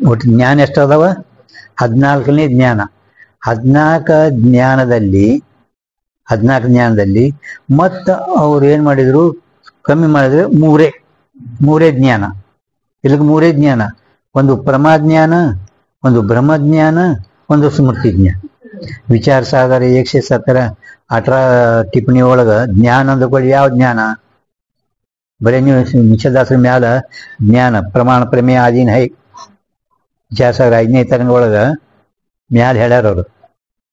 ಒಟ್ಟು ಜ್ಞಾನ ಎಷ್ಟು ಅದಾವ 14ನೇ ಜ್ಞಾನ 14 ಜ್ಞಾನದಲ್ಲಿ ಮತ್ತ ಅವ್ರು ಏನ್ ಮಾಡಿದ್ರು ಕಮ್ಮಿ ಮಾಡಿದ್ರೆ ಮೂರೇ ಜ್ಞಾನ ಇಲ್ಲಿಗೆ ಮೂರೇ ಜ್ಞಾನ ಒಂದು ಪ್ರಮಾಜ್ಞಾನ ಒಂದು ಬ್ರಹ್ಮಜ್ಞಾನ ಒಂದು ಸ್ಮೃತಿ ಜ್ಞಾನ ವಿಚಾರ ಸಾಗರ 117 ಟಿಪ್ಪಣಿ ಒಳಗ ಜ್ಞಾನ ಅಂದ್ಕೊಳ್ಳಿ ಯಾವ ಜ್ಞಾನ ಬರೀ ನೀವು ನಿಶ್ಚದಾಸರ ಮ್ಯಾಲ ಜ್ಞಾನ ಪ್ರಮಾಣ ಪ್ರಮೇಯ ಆದೀನ ಹೈ ವಿಚಾರ ಸಾಗರ 5ನೇ ತರಂಗ ಒಳಗ ಮ್ಯಾಲ ಹೇಳ್ಯಾರ ಅವರು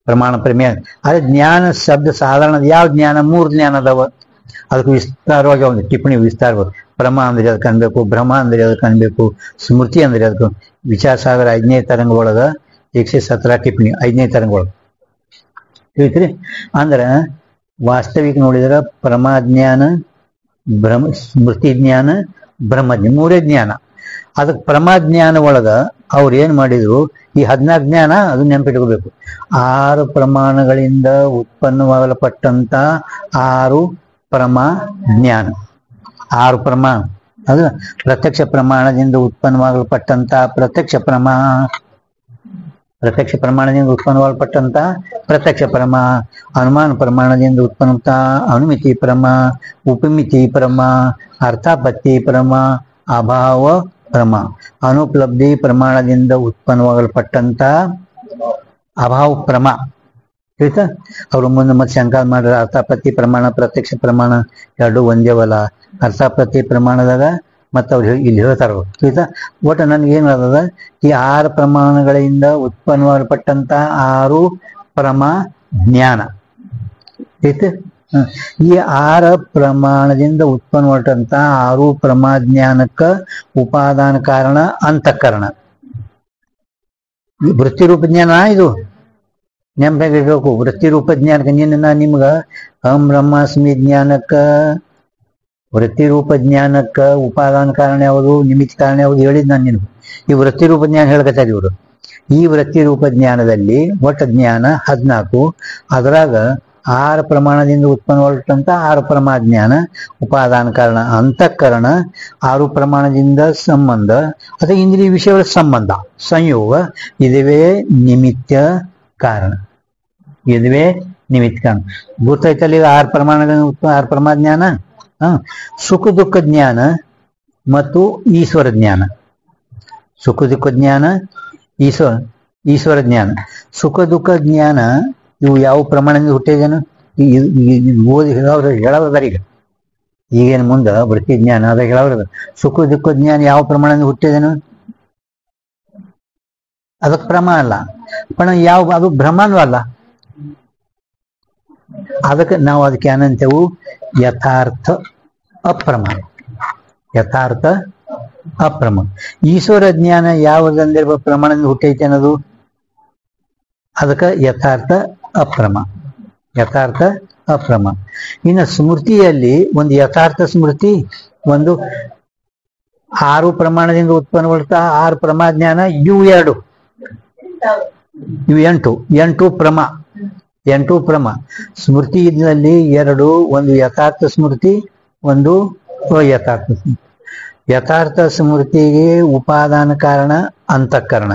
ಪ್ರಮಾಣ ಪ್ರಮೇಯ ಅದೇ ಜ್ಞಾನ ಶಬ್ದ ಸಾಧಾರಣ ಯಾವ ಜ್ಞಾನ 3 ಜ್ಞಾನ ಅದಾವ ಅದಕ್ಕೆ ವಿಸ್ತಾರವಾಗಿ ಒಂದು ಟಿಪ್ಪಣಿ ವಿಸ್ತಾರ ಪ್ರಮ ಅಂದ್ರೆ ಅದಕ್ಕೆ ಅನ್ಬೇಕು ಭ್ರಮ ಅಂದ್ರೆ ಅದಕ್ಕೆ ಅನ್ಬೇಕು ಸ್ಮೃತಿ ಅಂದ್ರೆ ಅದಕ್ಕೆ ವಿಚಾರ ಸಾಗರ 5ನೇ ತರಂಗ ಒಳಗ 117 ಟಿಪ್ಪಣಿ 5ನೇ ತರಂಗ ಒಳಗ ತಿಳಿತ್ರಿ ಅಂದ್ರೆ ವಾಸ್ತವಿಕ ನೋಡಿದ್ರ ಪ್ರಮಾಜ್ಞಾನ ಬ್ರಹ್ಮ ಸ್ಮೃತಿ ಜ್ಞಾನ ಬ್ರಹ್ಮಜ್ಞಾನ ಮೂರೇ ಜ್ಞಾನ ಅದಕ್ಕೆ ಪ್ರಮಾಜ್ಞಾನ ಒಳಗ ಅವ್ರು ಏನ್ ಮಾಡಿದ್ರು ಈ 14 ಜ್ಞಾನ ಅದು ನೆನಪಿಟ್ಕೋಬೇಕು 6 ಪ್ರಮಾಣಗಳಿಂದ ಉತ್ಪನ್ನವಾಗಲ್ಪಟ್ಟಂತ 6 ಪ್ರಮಾ ಜ್ಞಾನ 6 ಪ್ರಮಾಣ ಅದು ಪ್ರತ್ಯಕ್ಷ ಪ್ರಮಾಣದಿಂದ ಉತ್ಪನ್ನವಾಗಲ್ಪಟ್ಟಂತ ಪ್ರತ್ಯಕ್ಷ ಪ್ರಮಾಣದಿಂದ ಉತ್ಪನ್ನವಾಗಲ್ಪಟ್ಟಂತ ಪ್ರತ್ಯಕ್ಷ ಪ್ರಮ ಅನುಮಾನ ಪ್ರಮಾಣದಿಂದ ಉತ್ಪನ್ನ ಅನುಮಿತಿ ಪ್ರಮ ಉಪಮಿತಿ ಪ್ರಮ ಅರ್ಥಾಪತ್ತಿ ಪ್ರಮ ಅಭಾವ ಪ್ರಮ ಅನುಪಲಬ್ಧಿ ಪ್ರಮಾಣದಿಂದ ಉತ್ಪನ್ನವಾಗಲ್ಪಟ್ಟಂತ ಅಭಾವ ಪ್ರಮ ತಿಳಿತ ಅವ್ರು ಮುಂದೆ ಮತ್ತೆ ಶಂಕಾ ಮಾಡಿದ್ರೆ ಅರ್ಥಾಪತ್ತಿ ಪ್ರಮಾಣ ಪ್ರತ್ಯಕ್ಷ ಪ್ರಮಾಣ ಎರಡು ಒಂದೇವಲ್ಲ ಅರ್ಥಾಪತ್ತಿ ಪ್ರಮಾಣದಾಗ ಮತ್ತು ಅವ್ರು ಇಲ್ಲಿ ಹೇಳ್ತಾರ ತಿಳಿತ ಒಟ್ಟು ನನ್ಗೇನು ಅದ ಈ 6 ಪ್ರಮಾಣಗಳಿಂದ ಉತ್ಪನ್ನವಾಗಲ್ಪಟ್ಟಂತ 6 ಪ್ರಮಾ ಜ್ಞಾನ ತಿಳಿತ ಈ 6 ಪ್ರಮಾಣದಿಂದ ಉತ್ಪನ್ನವಾಗಂತ 6 ಪ್ರಮಾ ಜ್ಞಾನಕ್ಕ ಉಪಾದಾನ ಕಾರಣ ಅಂತಃಕರಣ ವೃತ್ತಿರೂಪ ಜ್ಞಾನ ಇದು ನೆನಪಾಗಿರ್ಬೇಕು ವೃತ್ತಿರೂಪ ಜ್ಞಾನಕ್ಕೆ ನಿನ್ನ ನಿಮ್ಗ ಅಹಂ ಬ್ರಹ್ಮಾಸ್ಮಿ ಜ್ಞಾನಕ್ಕ ವೃತ್ತಿರೂಪ ಜ್ಞಾನಕ್ಕ ಉಪಾದಾನ ಕಾರಣ ಯಾವುದು ನಿಮಿತ್ತ ಕಾರಣ ಯಾವುದು ಹೇಳಿದ್ ನಾನು ನಿನಗೆ ಈ ವೃತ್ತಿರೂಪ ಜ್ಞಾನ ಹೇಳ್ಕತ್ತಾರೆ ಇವರು ಈ ವೃತ್ತಿರೂಪ ಜ್ಞಾನದಲ್ಲಿ ಒಟ್ಟ ಜ್ಞಾನ 14 ಅದರಾಗ 6 ಪ್ರಮಾಣದಿಂದ ಉತ್ಪನ್ನವಾಗಂತ 6 ಪ್ರಮಾ ಜ್ಞಾನ ಉಪಾದಾನ ಕಾರಣ ಅಂತಃಕರಣ 6 ಪ್ರಮಾಣದಿಂದ ಸಂಬಂಧ ಅಥವಾ ಇಂದ್ರಿಯ ವಿಷಯಗಳ ಸಂಬಂಧ ಸಂಯೋಗ ಇದುವೇ ನಿಮಿತ್ತ ಕಾರಣ ಇದುವೇ ನಿಮಿತ್ತ ಕಾರಣ ಗೊತ್ತಾಯ್ತಲ್ಲಿ 6 ಪ್ರಮಾಣಗಳಿಂದ 6 ಪ್ರಮಾ ಜ್ಞಾನ ಸುಖ ದುಃಖ ಜ್ಞಾನ ಮತ್ತು ಈಶ್ವರ ಜ್ಞಾನ ಸುಖ ದುಃಖ ಜ್ಞಾನ ಈಶ್ವರ ಜ್ಞಾನ ಸುಖ ದುಃಖ ಜ್ಞಾನ ಇವು ಯಾವ ಪ್ರಮಾಣದಿಂದ ಹುಟ್ಟಿದೇನು ಓದಿ ಹೇಳೋದಾರ ಈಗೇನು ಮುಂದೆ ವೃತ್ತಿ ಜ್ಞಾನ ಅದ ಹೇಳೋದ ಸುಖ ದುಃಖ ಜ್ಞಾನ ಯಾವ ಪ್ರಮಾಣದಿಂದ ಹುಟ್ಟಿದೇನು ಅದಕ್ಕೆ ಪ್ರಮ ಅಲ್ಲ ಪಣ ಯಾವ ಅದು ಭ್ರಮನೂ ಅಲ್ಲ ಅದಕ್ಕೆ ನಾವು ಅದಕ್ಕೆ ಏನಂತೇವು ಯಥಾರ್ಥ ಅಪ್ರಮಾಣ ಯಥಾರ್ಥ ಅಪ್ರಮಾಣ ಈಶ್ವರ ಜ್ಞಾನ ಯಾವುದಂದಿರುವ ಪ್ರಮಾಣದಿಂದ ಹುಟ್ಟೈತೆ ಅನ್ನೋದು ಅದಕ್ಕೆ ಯಥಾರ್ಥ ಅಪ್ರಮ ಇನ್ನು ಸ್ಮೃತಿಯಲ್ಲಿ ಒಂದು ಯಥಾರ್ಥ ಸ್ಮೃತಿ ಒಂದು 6 ಪ್ರಮಾಣದಿಂದ ಉತ್ಪನ್ನಗೊಳ್ತಾ 6 ಪ್ರಮಾ ಜ್ಞಾನ, ಇವು 2 ಇವು 8 ಪ್ರಮ, 8 ಪ್ರಮ. ಸ್ಮೃತಿ ಇದ್ರಲ್ಲಿ 2, ಒಂದು ಯಥಾರ್ಥ ಸ್ಮೃತಿ, ಒಂದು ಯಥಾರ್ಥ ಸ್ಮೃತಿ. ಯಥಾರ್ಥ ಸ್ಮೃತಿಗೆ ಉಪಾದಾನ ಕಾರಣ ಅಂತಃಕರಣ,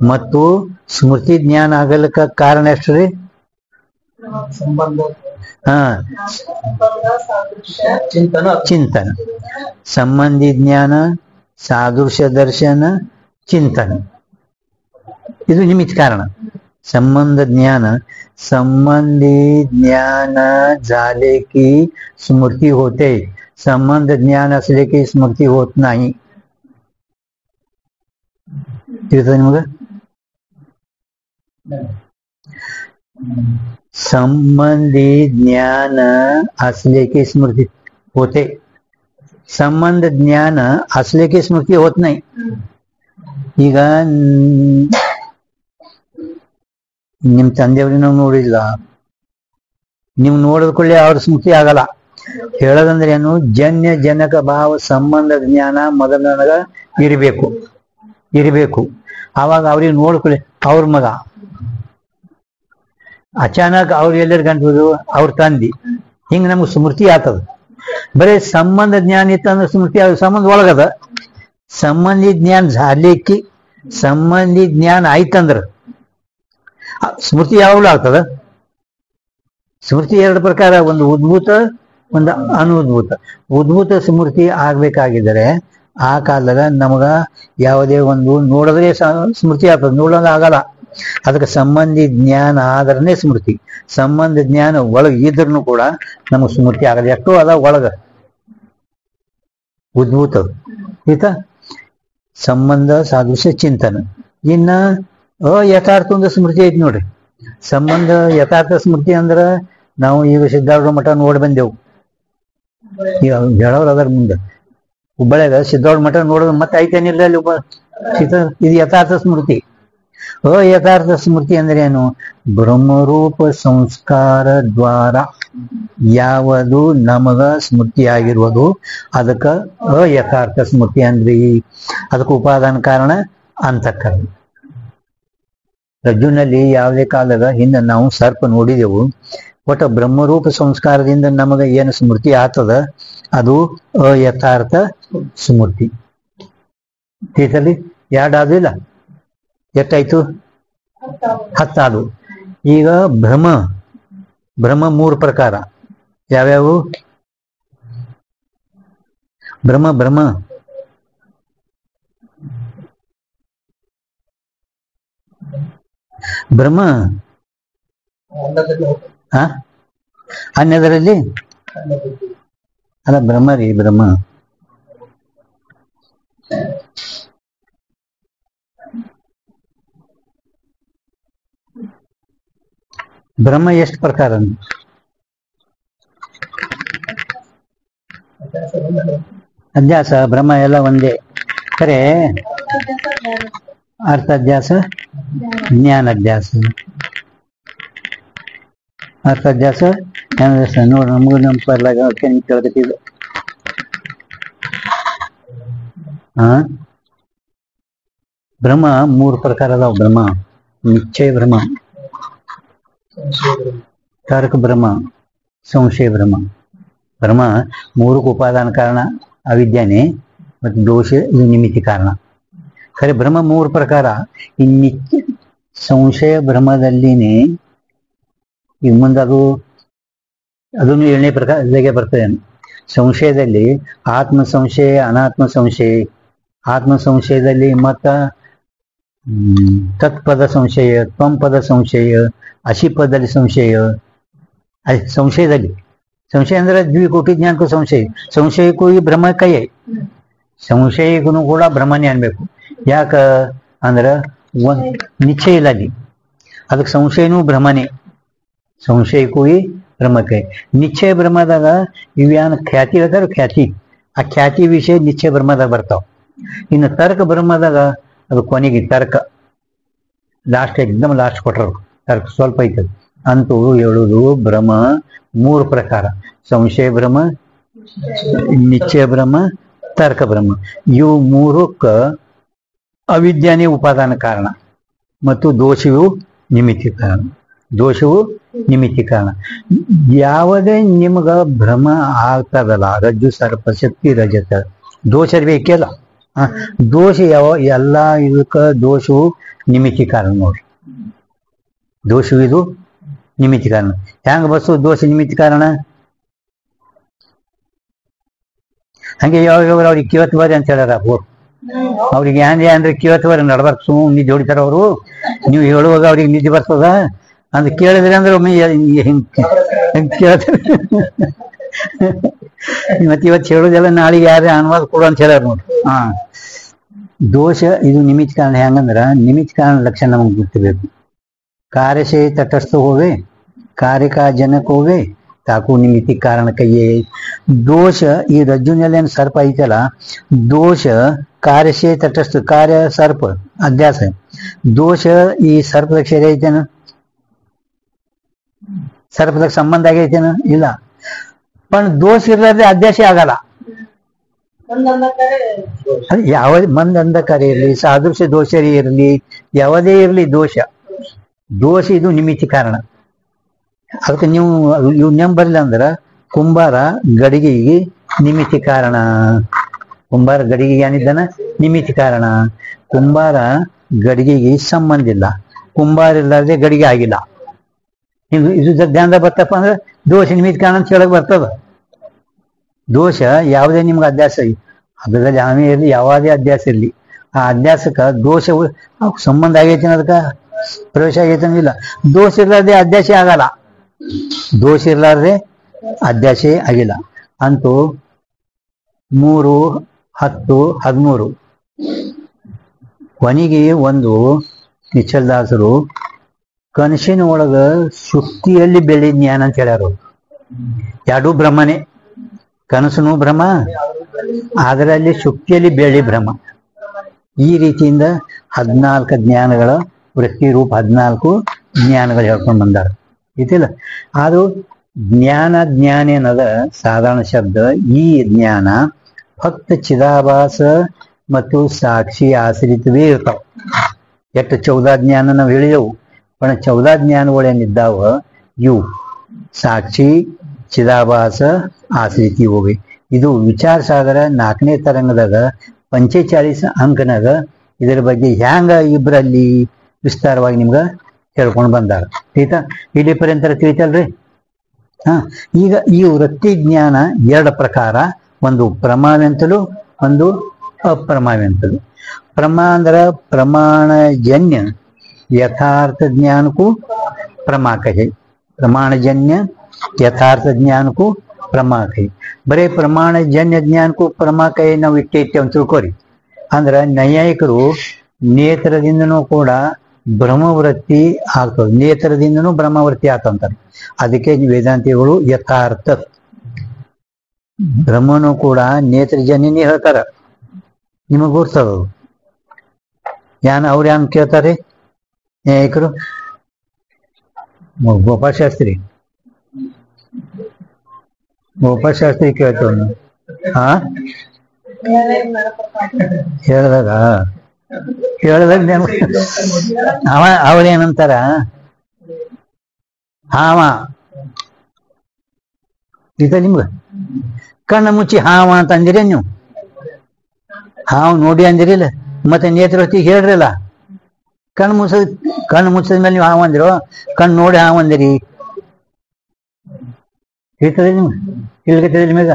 ಮತ್ತು ಸ್ಮೃತಿ ಜ್ಞಾನ ಆಗಲಿಕ್ಕೆ ಕಾರಣ ಎಷ್ಟ್ರಿ? ಚಿಂತನ. ಸಂಬಂಧಿ ಜ್ಞಾನ, ಸಾದೃಶ್ಯ ದರ್ಶನ, ಚಿಂತನ. ಇದು ನಿಮಿತ್ತ ಕಾರಣ. संबंधी ज्ञान झाले की स्मृती होते, संबंध ज्ञान असले की स्मृती होत नाही. मग संबंधी ज्ञान असले की स्मृती होते, संबंध ज्ञान असले की स्मृती होत नाही. ಈಗ ನಿಮ್ ತಂದೆಯವ್ರಿಗೆ ನಾವು ನೋಡಿಲ್ಲ, ನೀವು ನೋಡಿದ ಕೂಡಲೇ ಅವ್ರ ಸ್ಮೃತಿ ಆಗಲ್ಲ. ಹೇಳೋದಂದ್ರೆ ಏನು? ಜನ್ಯ ಜನಕ ಭಾವ ಸಂಬಂಧ ಜ್ಞಾನ ಮೊದಲ ನನಗ ಇರಬೇಕು. ಆವಾಗ ಅವ್ರಿಗೆ ನೋಡ್ಕೊಳ್ಳಿ ಅವ್ರ ಮಗ, ಅಚಾನಕ್ ಅವ್ರು ಎಲ್ಲರ ಗಂಟುವುದು ಅವ್ರ ತಂದಿ, ಹಿಂಗ ನಮ್ಗೆ ಸ್ಮೃತಿ ಆಗ್ತದ. ಬರೀ ಸಂಬಂಧ ಜ್ಞಾನ ಇತ್ತಂದ್ರೆ ಸ್ಮೃತಿ ಆಗ, ಸಂಬಂಧ ಒಳಗದ. ಸಂಬಂಧಿ ಜ್ಞಾನ ಜಾಲಿಕ್ಕಿ ಸಂಬಂಧಿ ಜ್ಞಾನ ಆಯ್ತಂದ್ರ ಸ್ಮೃತಿ ಯಾವಾಗಲೂ ಆಗ್ತದ. ಸ್ಮೃತಿ 2 ಪ್ರಕಾರ, ಒಂದು ಉದ್ಭೂತ, ಒಂದು ಅನುದ್ಭೂತ. ಉದ್ಭೂತ ಸ್ಮೃತಿ ಆಗ್ಬೇಕಾಗಿದ್ದರೆ ಆ ಕಾಲದಾಗ ನಮಗ ಯಾವುದೇ ಒಂದು ನೋಡಿದ್ರೆ ಸ್ಮೃತಿ ಆಗ್ತದೆ, ನೋಡೋದು ಆಗಲ್ಲ. ಅದಕ್ಕೆ ಸಂಬಂಧಿ ಜ್ಞಾನ ಆದ್ರನೇ ಸ್ಮೃತಿ. ಸಂಬಂಧ ಜ್ಞಾನ ಒಳಗೆ ಇದ್ರೂ ಕೂಡ ನಮಗೆ ಸ್ಮೃತಿ ಆಗಲ್ಲ. ಎಷ್ಟೋ ಅದ ಒಳಗ ಉದ್ಭೂತ ಈತ ಸಂಬಂಧ ಸಾದೃಶ್ಯ ಚಿಂತನ. ಇನ್ನ ಯಥಾರ್ಥ ಒಂದು ಸ್ಮೃತಿ ಐತಿ ನೋಡ್ರಿ. ಸಂಬಂಧ ಯಥಾರ್ಥ ಸ್ಮೃತಿ ಅಂದ್ರ ನಾವು ಈಗ ಸಿದ್ಧಾರೂಢ ಮಠ ನೋಡಿ ಬಂದೆವು. ಈಗ ಹೇಳೋರು ಅದರ ಮುಂದೆ ಹುಬ್ಬಳ್ಳಿಯಾಗ ಸಿದ್ಧಾರೂಢ ಮಠ ನೋಡೋದು ಮತ್ತೆ ಐತೇನಿಲ್ಲ ಅಲ್ಲಿ ಇದು ಯಥಾರ್ಥ ಸ್ಮೃತಿ. ಯಥಾರ್ಥ ಸ್ಮೃತಿ ಅಂದ್ರೆ ಏನು? ಬ್ರಹ್ಮರೂಪ ಸಂಸ್ಕಾರ ದ್ವಾರ ಯಾವುದು ನಮಗ ಸ್ಮೃತಿ ಆಗಿರುವುದು ಅದಕ್ಕ ಯಥಾರ್ಥ ಸ್ಮೃತಿ ಅಂದ್ರಿ. ಅದಕ್ಕೆ ಉಪಾದಾನ ಕಾರಣ ಅಂತಃಕರಣ. ರಜ್ಜುನಲ್ಲಿ ಯಾವುದೇ ಕಾಲದ ಹಿಂದೆ ನಾವು ಸರ್ಪ ನೋಡಿದೆವು. ಒಟ್ಟ ಬ್ರಹ್ಮರೂಪ ಸಂಸ್ಕಾರದಿಂದ ನಮಗ ಏನು ಸ್ಮೃತಿ ಆಗ್ತದ ಅದು ಯಥಾರ್ಥ ಸ್ಮೃತಿ. ತೀರ್ಥಲ್ಲಿ 2 ಆದು ಇಲ್ಲ, ಎಷ್ಟಾಯ್ತು? 10 ಆದು. ಈಗ ಭ್ರಮ 3 ಪ್ರಕಾರ ಯಾವ್ಯಾವು? ಭ್ರಮ ಅನ್ಯದರಲ್ಲಿ ಅಲ್ಲ, ಭ್ರಮ ರೀ, ಭ್ರಮ ಎಷ್ಟು ಪ್ರಕಾರ? ಅಧ್ಯಾಸ ಭ್ರಮ ಎಲ್ಲ ಒಂದೇ. ಖರೆ ಅರ್ಥಾಧ್ಯಾಸ, ಜ್ಞಾನಾಧ್ಯಾಸ. ಅರ್ಥಾಧ್ಯಾಸ, ಜ್ಞಾನಾಧ್ಯಾಸ ನೋಡಿ ನಮಗೂ ನಮ್ಮ ಪರ್ಲಾಗ ಕೇಳ್ಕತ್ತಿದ್ದು. ಭ್ರಮ 3 ಪ್ರಕಾರ ಅದಾವ. ಭ್ರಮ, ನಿಶ್ಚಯ ಭ್ರಮ, ತರ್ಕ ಭ್ರಮ, ಸಂಶಯ ಭ್ರಮ. ಭ್ರಮ 3ಕ್ಕೆ ಉಪಾದಾನ ಕಾರಣ ಅವಿದ್ಯಾನೆ ಮತ್ತು ದೋಷ, ಇದು ನಿಮಿತ್ತಿ ಕಾರಣ. ಖರೆ ಭ್ರಮ 3 ಪ್ರಕಾರ. ಈ ನಿತ್ಯ ಸಂಶಯ ಭ್ರಮದಲ್ಲಿನೇ ಈಗ ಮುಂದೆ ಅದನ್ನು 7ನೇ ಪ್ರಕಾರ ಇಲ್ಲಿಗೆ ಬರ್ತದೆ. ಸಂಶಯದಲ್ಲಿ ಆತ್ಮ ಸಂಶಯ, ಅನಾತ್ಮ ಸಂಶಯ. ಆತ್ಮ ಸಂಶಯದಲ್ಲಿ ಮತ್ತ ತತ್ಪದ ಸಂಶಯ, ತ್ವಂಪದ ಸಂಶಯ, ಅಶಿಪದಲ್ಲಿ ಸಂಶಯ. ಸಂಶಯದಲ್ಲಿ ಸಂಶಯ ಅಂದ್ರೆ ದ್ವಿಕೋಟಿ ಜ್ಞಾನಕ್ಕೂ ಸಂಶಯಕ್ಕೂ ಈ ಭ್ರಮ ಕೈ. ಸಂಶಯಕ್ಕೂ ಕೂಡ ಭ್ರಮನೇ ಅನ್ಬೇಕು. ಯಾಕ ಅಂದ್ರೆ ನಿಶ್ಚಯ ಇಲ್ಲ ಅಲ್ಲಿ, ಅದಕ್ಕೆ ಸಂಶಯನೂ ಭ್ರಮನೇ. ಸಂಶಯಕ್ಕೂ ಈ ಭ್ರಮಕ್ಕೆ. ನಿಶ್ಚಯ ಭ್ರಮದಾಗ ಇವ್ಯಾನ ಖ್ಯಾತಿ ಹೇಳ್ತಾರೆ, ಖ್ಯಾತಿ. ಆ ಖ್ಯಾತಿ ವಿಷಯ ನಿಶ್ಚಯ ಭ್ರಮದಾಗ ಬರ್ತಾವ. ಇನ್ನು ತರ್ಕ ಭ್ರಮದಾಗ ಅದು ಕೊನೆಗೆ ತರ್ಕ ಲಾಸ್ಟ್, ಎಕ್ದಮ್ ಲಾಸ್ಟ್ ಕೊಟ್ಟರು. ತರ್ಕ ಸ್ವಲ್ಪ ಐತದ. ಅಂತೂ ಹೇಳುವುದು ಭ್ರಮ 3 ಪ್ರಕಾರ: ಸಂಶಯ ಭ್ರಮ, ನಿಶ್ಚಯ ಭ್ರಮ, ತರ್ಕ ಬ್ರಹ್ಮ. ಇವು ಮೂರಕ್ಕ ಅವಿದ್ಯಾನೇ ಉಪಾದಾನ ಕಾರಣ ಮತ್ತು ದೋಷವು ನಿಮಿತ್ತಿ ಕಾರಣ. ದೋಷವು ನಿಮಿತ್ತಿ ಕಾರಣ. ಯಾವುದೇ ನಿಮ್ಗ ಭ್ರಮ ಆಗ್ತದಲ್ಲ, ರಜ್ಜು ಸರ್ಪ ಶಕ್ತಿ ರಜತ ದೋಷ ಬೇಕಲ್ಲ. ದೋಷ ಎಲ್ಲ ಇದಕ್ಕ ದೋಷವು ನಿಮಿತ್ತಿ ಕಾರಣ ನೋಡ್ರಿ. ದೋಷವು ಇದು ನಿಮಿತ್ತಿ ಕಾರಣ. ಹೆಂಗ ಬಸ್ಸು ದೋಷ ನಿಮಿತ್ತಿ ಕಾರಣ? ಹಂಗೆ ಯಾವಾಗ ಅವ್ರಿಗೆ ಕಿವತ್ ಬರ್ರಿ ಅಂತ ಹೇಳ್ಯಾರ ಅವ್ರಿಗೆ ಏನ್ರಿ ಕಿವತ್ ಬರ್ರಿ ನಡ್ಬಾರ್ದು, ಸುಮ್ಮನೆ ನಿದ್ದೆ ಹೊಡಿತಾರ ಅವರು. ನೀವು ಹೇಳುವಾಗ ಅವ್ರಿಗೆ ನಿದ್ದೆ ಬರ್ತದ ಅಂತ ಕೇಳಿದ್ರಿ ಅಂದ್ರೆ ಒಮ್ಮೆ ಕೇಳ್ತಾರೆ. ಮತ್ತೆ ಇವತ್ತು ಹೇಳುದೆಲ್ಲ ನಾಳೆಗೆ ಯಾರೇ ಅನುವಾದ ಕೊಡು ಅಂತ ಹೇಳ್ಯಾರ ನೋಡ್ರಿ. ದೋಷ ಇದು ನಿಮಿತ್ತ ಕಾರಣ. ಹೆಂಗಂದ್ರ ನಿಮಿತ್ತ ಕಾರಣ ಲಕ್ಷಣ ನಮಗೆ ಗೊತ್ತಿರಬೇಕು. कार्य से तटस्थ होवे, कार्य का जनक होवे, ताकू निमित्ति कारण कहिए. दोष ಈ ರಜ್ಜುನಲ್ಲಿ ಏನು ಸರ್ಪ ಐತಲ್ಲ, ದೋಷ ಕಾರ್ಯ से तटस्थ, ಕಾರ್ಯ ಸರ್ಪ ಅಧ್ಯಾಸ. ದೋಷ ಈ ಸರ್ಪದ ಕ್ಷೇತ್ರ ಐತೇನ? ಸರ್ಪದಾಗ ಸಂಬಂಧ ಆಗೈತೇನ? ಇಲ್ಲ. पण ದೋಷ ಇರಲಾರ್ದೆ ಅಧ್ಯಾಸ ಆಗಲ್ಲ. ಯಾವ ಮಂದ ಅಂಧಕಾರ ಇರಲಿ, ಸಾದೃಶ್ಯ ದೋಷ ಇರಲಿ, ಯಾವುದೇ ಇರಲಿ ದೋಷ ಇದು ನಿಮಿತ್ತಿ ಕಾರಣ. ಅದಕ್ಕೆ ನೀವು ನೆಂಬರ್ಲಿಲ್ಲ ಅಂದ್ರ ಕುಂಬಾರ ಗಡಿಗೆಗೆ ನಿಮಿತ್ತಿ ಕಾರಣ. ಕುಂಬಾರ ಗಡಿಗೆಗೆ ಏನಿದ್ದಾನ? ನಿಮಿತ್ತಿ ಕಾರಣ. ಕುಂಬಾರ ಗಡಿಗೆಗೆ ಸಂಬಂಧ ಇಲ್ಲ, ಕುಂಬಾರ ಇಲ್ಲಾರ್ದೆ ಗಡಿಗೆ ಆಗಿಲ್ಲ. ಇದು ಧ್ಯಾನದ ಬರ್ತಪ್ಪ ಅಂದ್ರೆ ದೋಷ ನಿಮಿತ್ತಿ ಕಾರಣ ಅಂತ ಹೇಳಕ್ ಬರ್ತದ. ದೋಷ ಯಾವುದೇ ನಿಮ್ಗೆ ಅಧ್ಯಾಸ ಅದರಲ್ಲಿ ಆಮೆ ಇರಲಿ, ಯಾವುದೇ ಅಧ್ಯಾಸ ಇರಲಿ, ಆ ಅಧ್ಯಾಸಕ್ಕ ದೋಷವು ಸಂಬಂಧ ಆಗೈತೆ ಅದಕ್ಕೆ ಪ್ರವೇಶ ಆಗೈತೆ ಇಲ್ಲ. ದೋಷ ಇರ್ಲಾರ್ದೆ ಅಧ್ಯಾಸ ಆಗಲ್ಲ. ದೋಷ ಇರ್ಲಾರ್ದೆ ಅಧ್ಯಾಸ ಆಗಿಲ್ಲ. ಅಂತೂ 3, 10, 13 ಕೊನೆಗೆ ಒಂದು ನಿಚ್ಚಲ್ದಾಸರು ಕನಸಿನ ಒಳಗ ಶುಕ್ತಿಯಲ್ಲಿ ಬೆಳಿ ಜ್ಞಾನ ಅಂತ ಹೇಳ್ಯಾರ. ಎರಡೂ ಬ್ರಹ್ಮನೇ, ಕನಸನು ಭ್ರಮ, ಅದರಲ್ಲಿ ಶುಕ್ತಿಯಲ್ಲಿ ಬೆಳಿ ಭ್ರಮ. ಈ ರೀತಿಯಿಂದ 14 ಜ್ಞಾನಗಳ ವೃತ್ತಿ ರೂಪ 14 ಜ್ಞಾನಗಳು ಹೇಳ್ಕೊಂಡು ಬಂದಾರ ಐತಿಲ್ಲ. ಅದು ಜ್ಞಾನ ಏನದ ಸಾಧಾರಣ ಶಬ್ದ. ಈ ಜ್ಞಾನ ಫಕ್ತ ಚಿದಾಭಾಸ ಮತ್ತು ಸಾಕ್ಷಿ ಆಶ್ರಿತವೇ ಇರ್ತಾವ. ಎಷ್ಟು 14 ಜ್ಞಾನ ನಾವು ಹೇಳಿದೆವು. पण 14 ಜ್ಞಾನಗಳೇನಿದ್ದಾವ ಇವು ಸಾಕ್ಷಿ, ಚಿದಾಭಾಸ, ಆಶ್ರಿತಿ ಹೋಗಿ. ಇದು ವಿಚಾರ ಸಾಗರ 4ನೇ ತರಂಗದಾಗ 45 ಅಂಕನಾಗ ಇದರ ಬಗ್ಗೆ ಹ್ಯಾಂಗ ಇಬ್ಬರಲ್ಲಿ ವಿಸ್ತಾರವಾಗಿ ನಿಮ್ಗೆ ಹೇಳ್ಕೊಂಡು ಬಂದಾರ. ಆಯ್ತಾ? ಇಲ್ಲಿ ಪರ್ಯಂತರ ತಿಳಿತಲ್ರಿ. ಈಗ ಈ ವೃತ್ತಿ ಜ್ಞಾನ 2 ಪ್ರಕಾರ, ಒಂದು ಪ್ರಮಾವೆಂತಲು, ಒಂದು ಅಪ್ರಮಾವೆಂತಲು. ಪ್ರಮಾ ಅಂದ್ರೆ ಪ್ರಮಾಣಜನ್ಯ ಯಥಾರ್ಥ ಜ್ಞಾನಕ್ಕೂ प्रमा कहे. प्रमाणजन्य यथार्थ ज्ञान को प्रमा कहे. बरे प्रमाणजन्य ज्ञान को प्रमा कहे ನಾವು ಇಟ್ಟೈತೆ ಅಂತ ತಿಳ್ಕೊರಿ. ಅಂದ್ರೆ ನೈಯಾಯಿಕರು ನೇತ್ರದಿಂದನೂ ಕೂಡ ಬ್ರಹ್ಮವೃತ್ತಿ ಆಗ್ತದೆ, ನೇತ್ರದಿಂದನೂ ಬ್ರಹ್ಮವೃತ್ತಿ ಆಗ್ತಂತಾರೆ. ಅದಕ್ಕೆ ವೇದಾಂತಿಗಳು ಯಥಾರ್ಥ ಬ್ರಹ್ಮನು ಕೂಡ ನೇತ್ರಜನ್ಯನೇ ಹೇಳ್ತಾರ. ನಿಮಗೆ ಗೊತ್ತದು ಅವ್ರು ಯಾನ್ ಕೇಳ್ತಾರೆ ನ್ಯಾಯಿಕರು? ಗೋಪಾಲ್ ಶಾಸ್ತ್ರಿ ಕೇಳ್ತವನು. ಹೇಳಿದಾಗ ಅವ್ರೇನಂತಾರ, ಹಾವ ಈಗ ನಿಮ್ಗ ಕಣ್ಣ ಮುಚ್ಚಿ ಹಾವ ಅಂತ ಅಂದಿರಿ ನೀವು. ಹಾವು ನೋಡಿ ಅಂದಿರಿಲ್ಲ, ಮತ್ತೆ ನೇತ್ರವರ್ತಿಗೆ ಹೇಳ್ರಲ್ಲ. ಕಣ್ಣು ಮುಚ್ಚದ ಮೇಲೆ ನೀವು ಹಾವು ಅಂದಿರೋ, ಕಣ್ಣು ನೋಡಿ ಹಾವು ಅಂದಿರಿ. ಹೇಳ್ತದೆ ನಿಮ್ಗೆ, ಇಲ್ಗತ್ತದೆ ನಿಮಗ.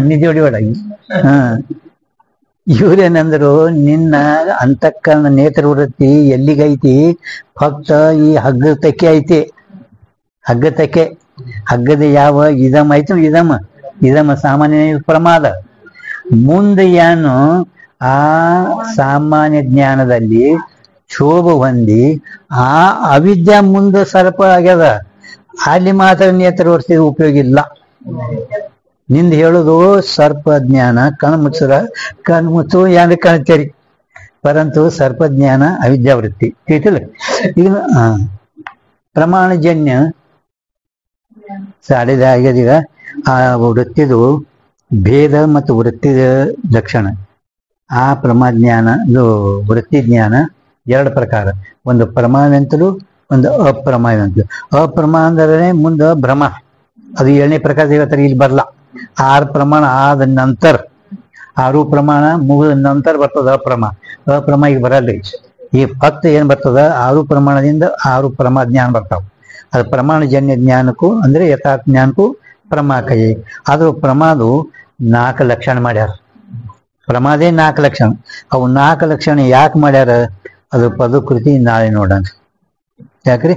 ನಿದ್ದೆ ಹೊಡಿಬೇಡ. ಇವ್ರೇನಂದ್ರು, ನಿನ್ನ ಅಂತಃಕರಣ ನೇತ್ರವೃತ್ತಿ ಎಲ್ಲಿಗೈತಿ? ಫಕ್ತ ಈ ಹಗ್ಗ ತಕ್ಕೆ ಐತಿ. ಹಗ್ಗ ತಕ್ಕೆ, ಹಗ್ಗದ ಯಾವ ಇದಮ ಐತಿ, ಇದಮ ಸಾಮಾನ್ಯ ಪ್ರಮಾದ. ಮುಂದೆ ಏನು ಆ ಸಾಮಾನ್ಯ ಜ್ಞಾನದಲ್ಲಿ ಕ್ಷೋಭ ಹೊಂದಿ ಆ ಅವಿದ್ಯಾ ಮುಂದೆ ಸರ್ಪ ಆಗ್ಯದ. ಅಲ್ಲಿ ಮಾತ್ರ ನೇತ್ರವರ್ತಿ ಉಪಯೋಗ ಇಲ್ಲ. ನಿಂದ ಹೇಳುದು ಸರ್ಪ ಜ್ಞಾನ ಕಣ್ಮುಚ್ಚು ಯಾರು ಕಾಣ್ತೀರಿ, ಪರಂತು ಸರ್ಪ ಜ್ಞಾನ ಅವಿದ್ಯಾವೃತ್ತಿ ತಿಳಿತಿಲ್ಲ. ಈಗ ಪ್ರಮಾಣಜನ್ಯ ಸಾಡಿದ ಆಗ್ಯದೀಗ ಆ ವೃತ್ತಿದು ಭೇದ ಮತ್ತು ವೃತ್ತಿ ಲಕ್ಷಣ. ಆ ಪ್ರಮಾಜ್ಞಾನ, ಇದು ವೃತ್ತಿ ಜ್ಞಾನ ಎರಡು ಪ್ರಕಾರ. ಒಂದು ಪ್ರಮಾವೆಂತಲೂ ಒಂದು ಅಪ್ರಮಾವೆಂತಲೂ. ಅಪ್ರಮಾ ಅಂದರೆ ಮುಂದೆ ಭ್ರಮ, ಅದು 7ನೇ ಪ್ರಕಾರ ಹೇಳ್ತಾರೆ, ಇಲ್ಲಿ ಬರಲ್ಲ. 6 ಪ್ರಮಾಣ ಆದ ನಂತರ, 6 ಪ್ರಮಾಣ ಮುಗಿದ ನಂತರ ಬರ್ತದ ಅಪ್ರಮ. ಅಪ್ರಮ ಈಗ ಬರಲ್ರಿ. ಈ ಫಕ್ತ ಏನ್ ಬರ್ತದ, 6 ಪ್ರಮಾಣದಿಂದ 6 ಪ್ರಮಾ ಜ್ಞಾನ ಬರ್ತಾವ. ಅದು ಪ್ರಮಾಣಜನ್ಯ ಜ್ಞಾನಕ್ಕೂ ಅಂದ್ರೆ ಯಥಾರ್ಥ ಜ್ಞಾನಕ್ಕೂ ಪ್ರಮಾ ಕೈ. ಅದು ಪ್ರಮಾದು 4 ಲಕ್ಷಣ ಮಾಡ್ಯಾರ. ಪ್ರಮಾದೇ 4 ಲಕ್ಷಣ. ಅವು 4 ಲಕ್ಷಣ ಯಾಕೆ ಮಾಡ್ಯಾರ, ಅದು ಪದಕೃತಿ ನಾಳೆ ನೋಡೋಣ. ಯಾಕ್ರಿ?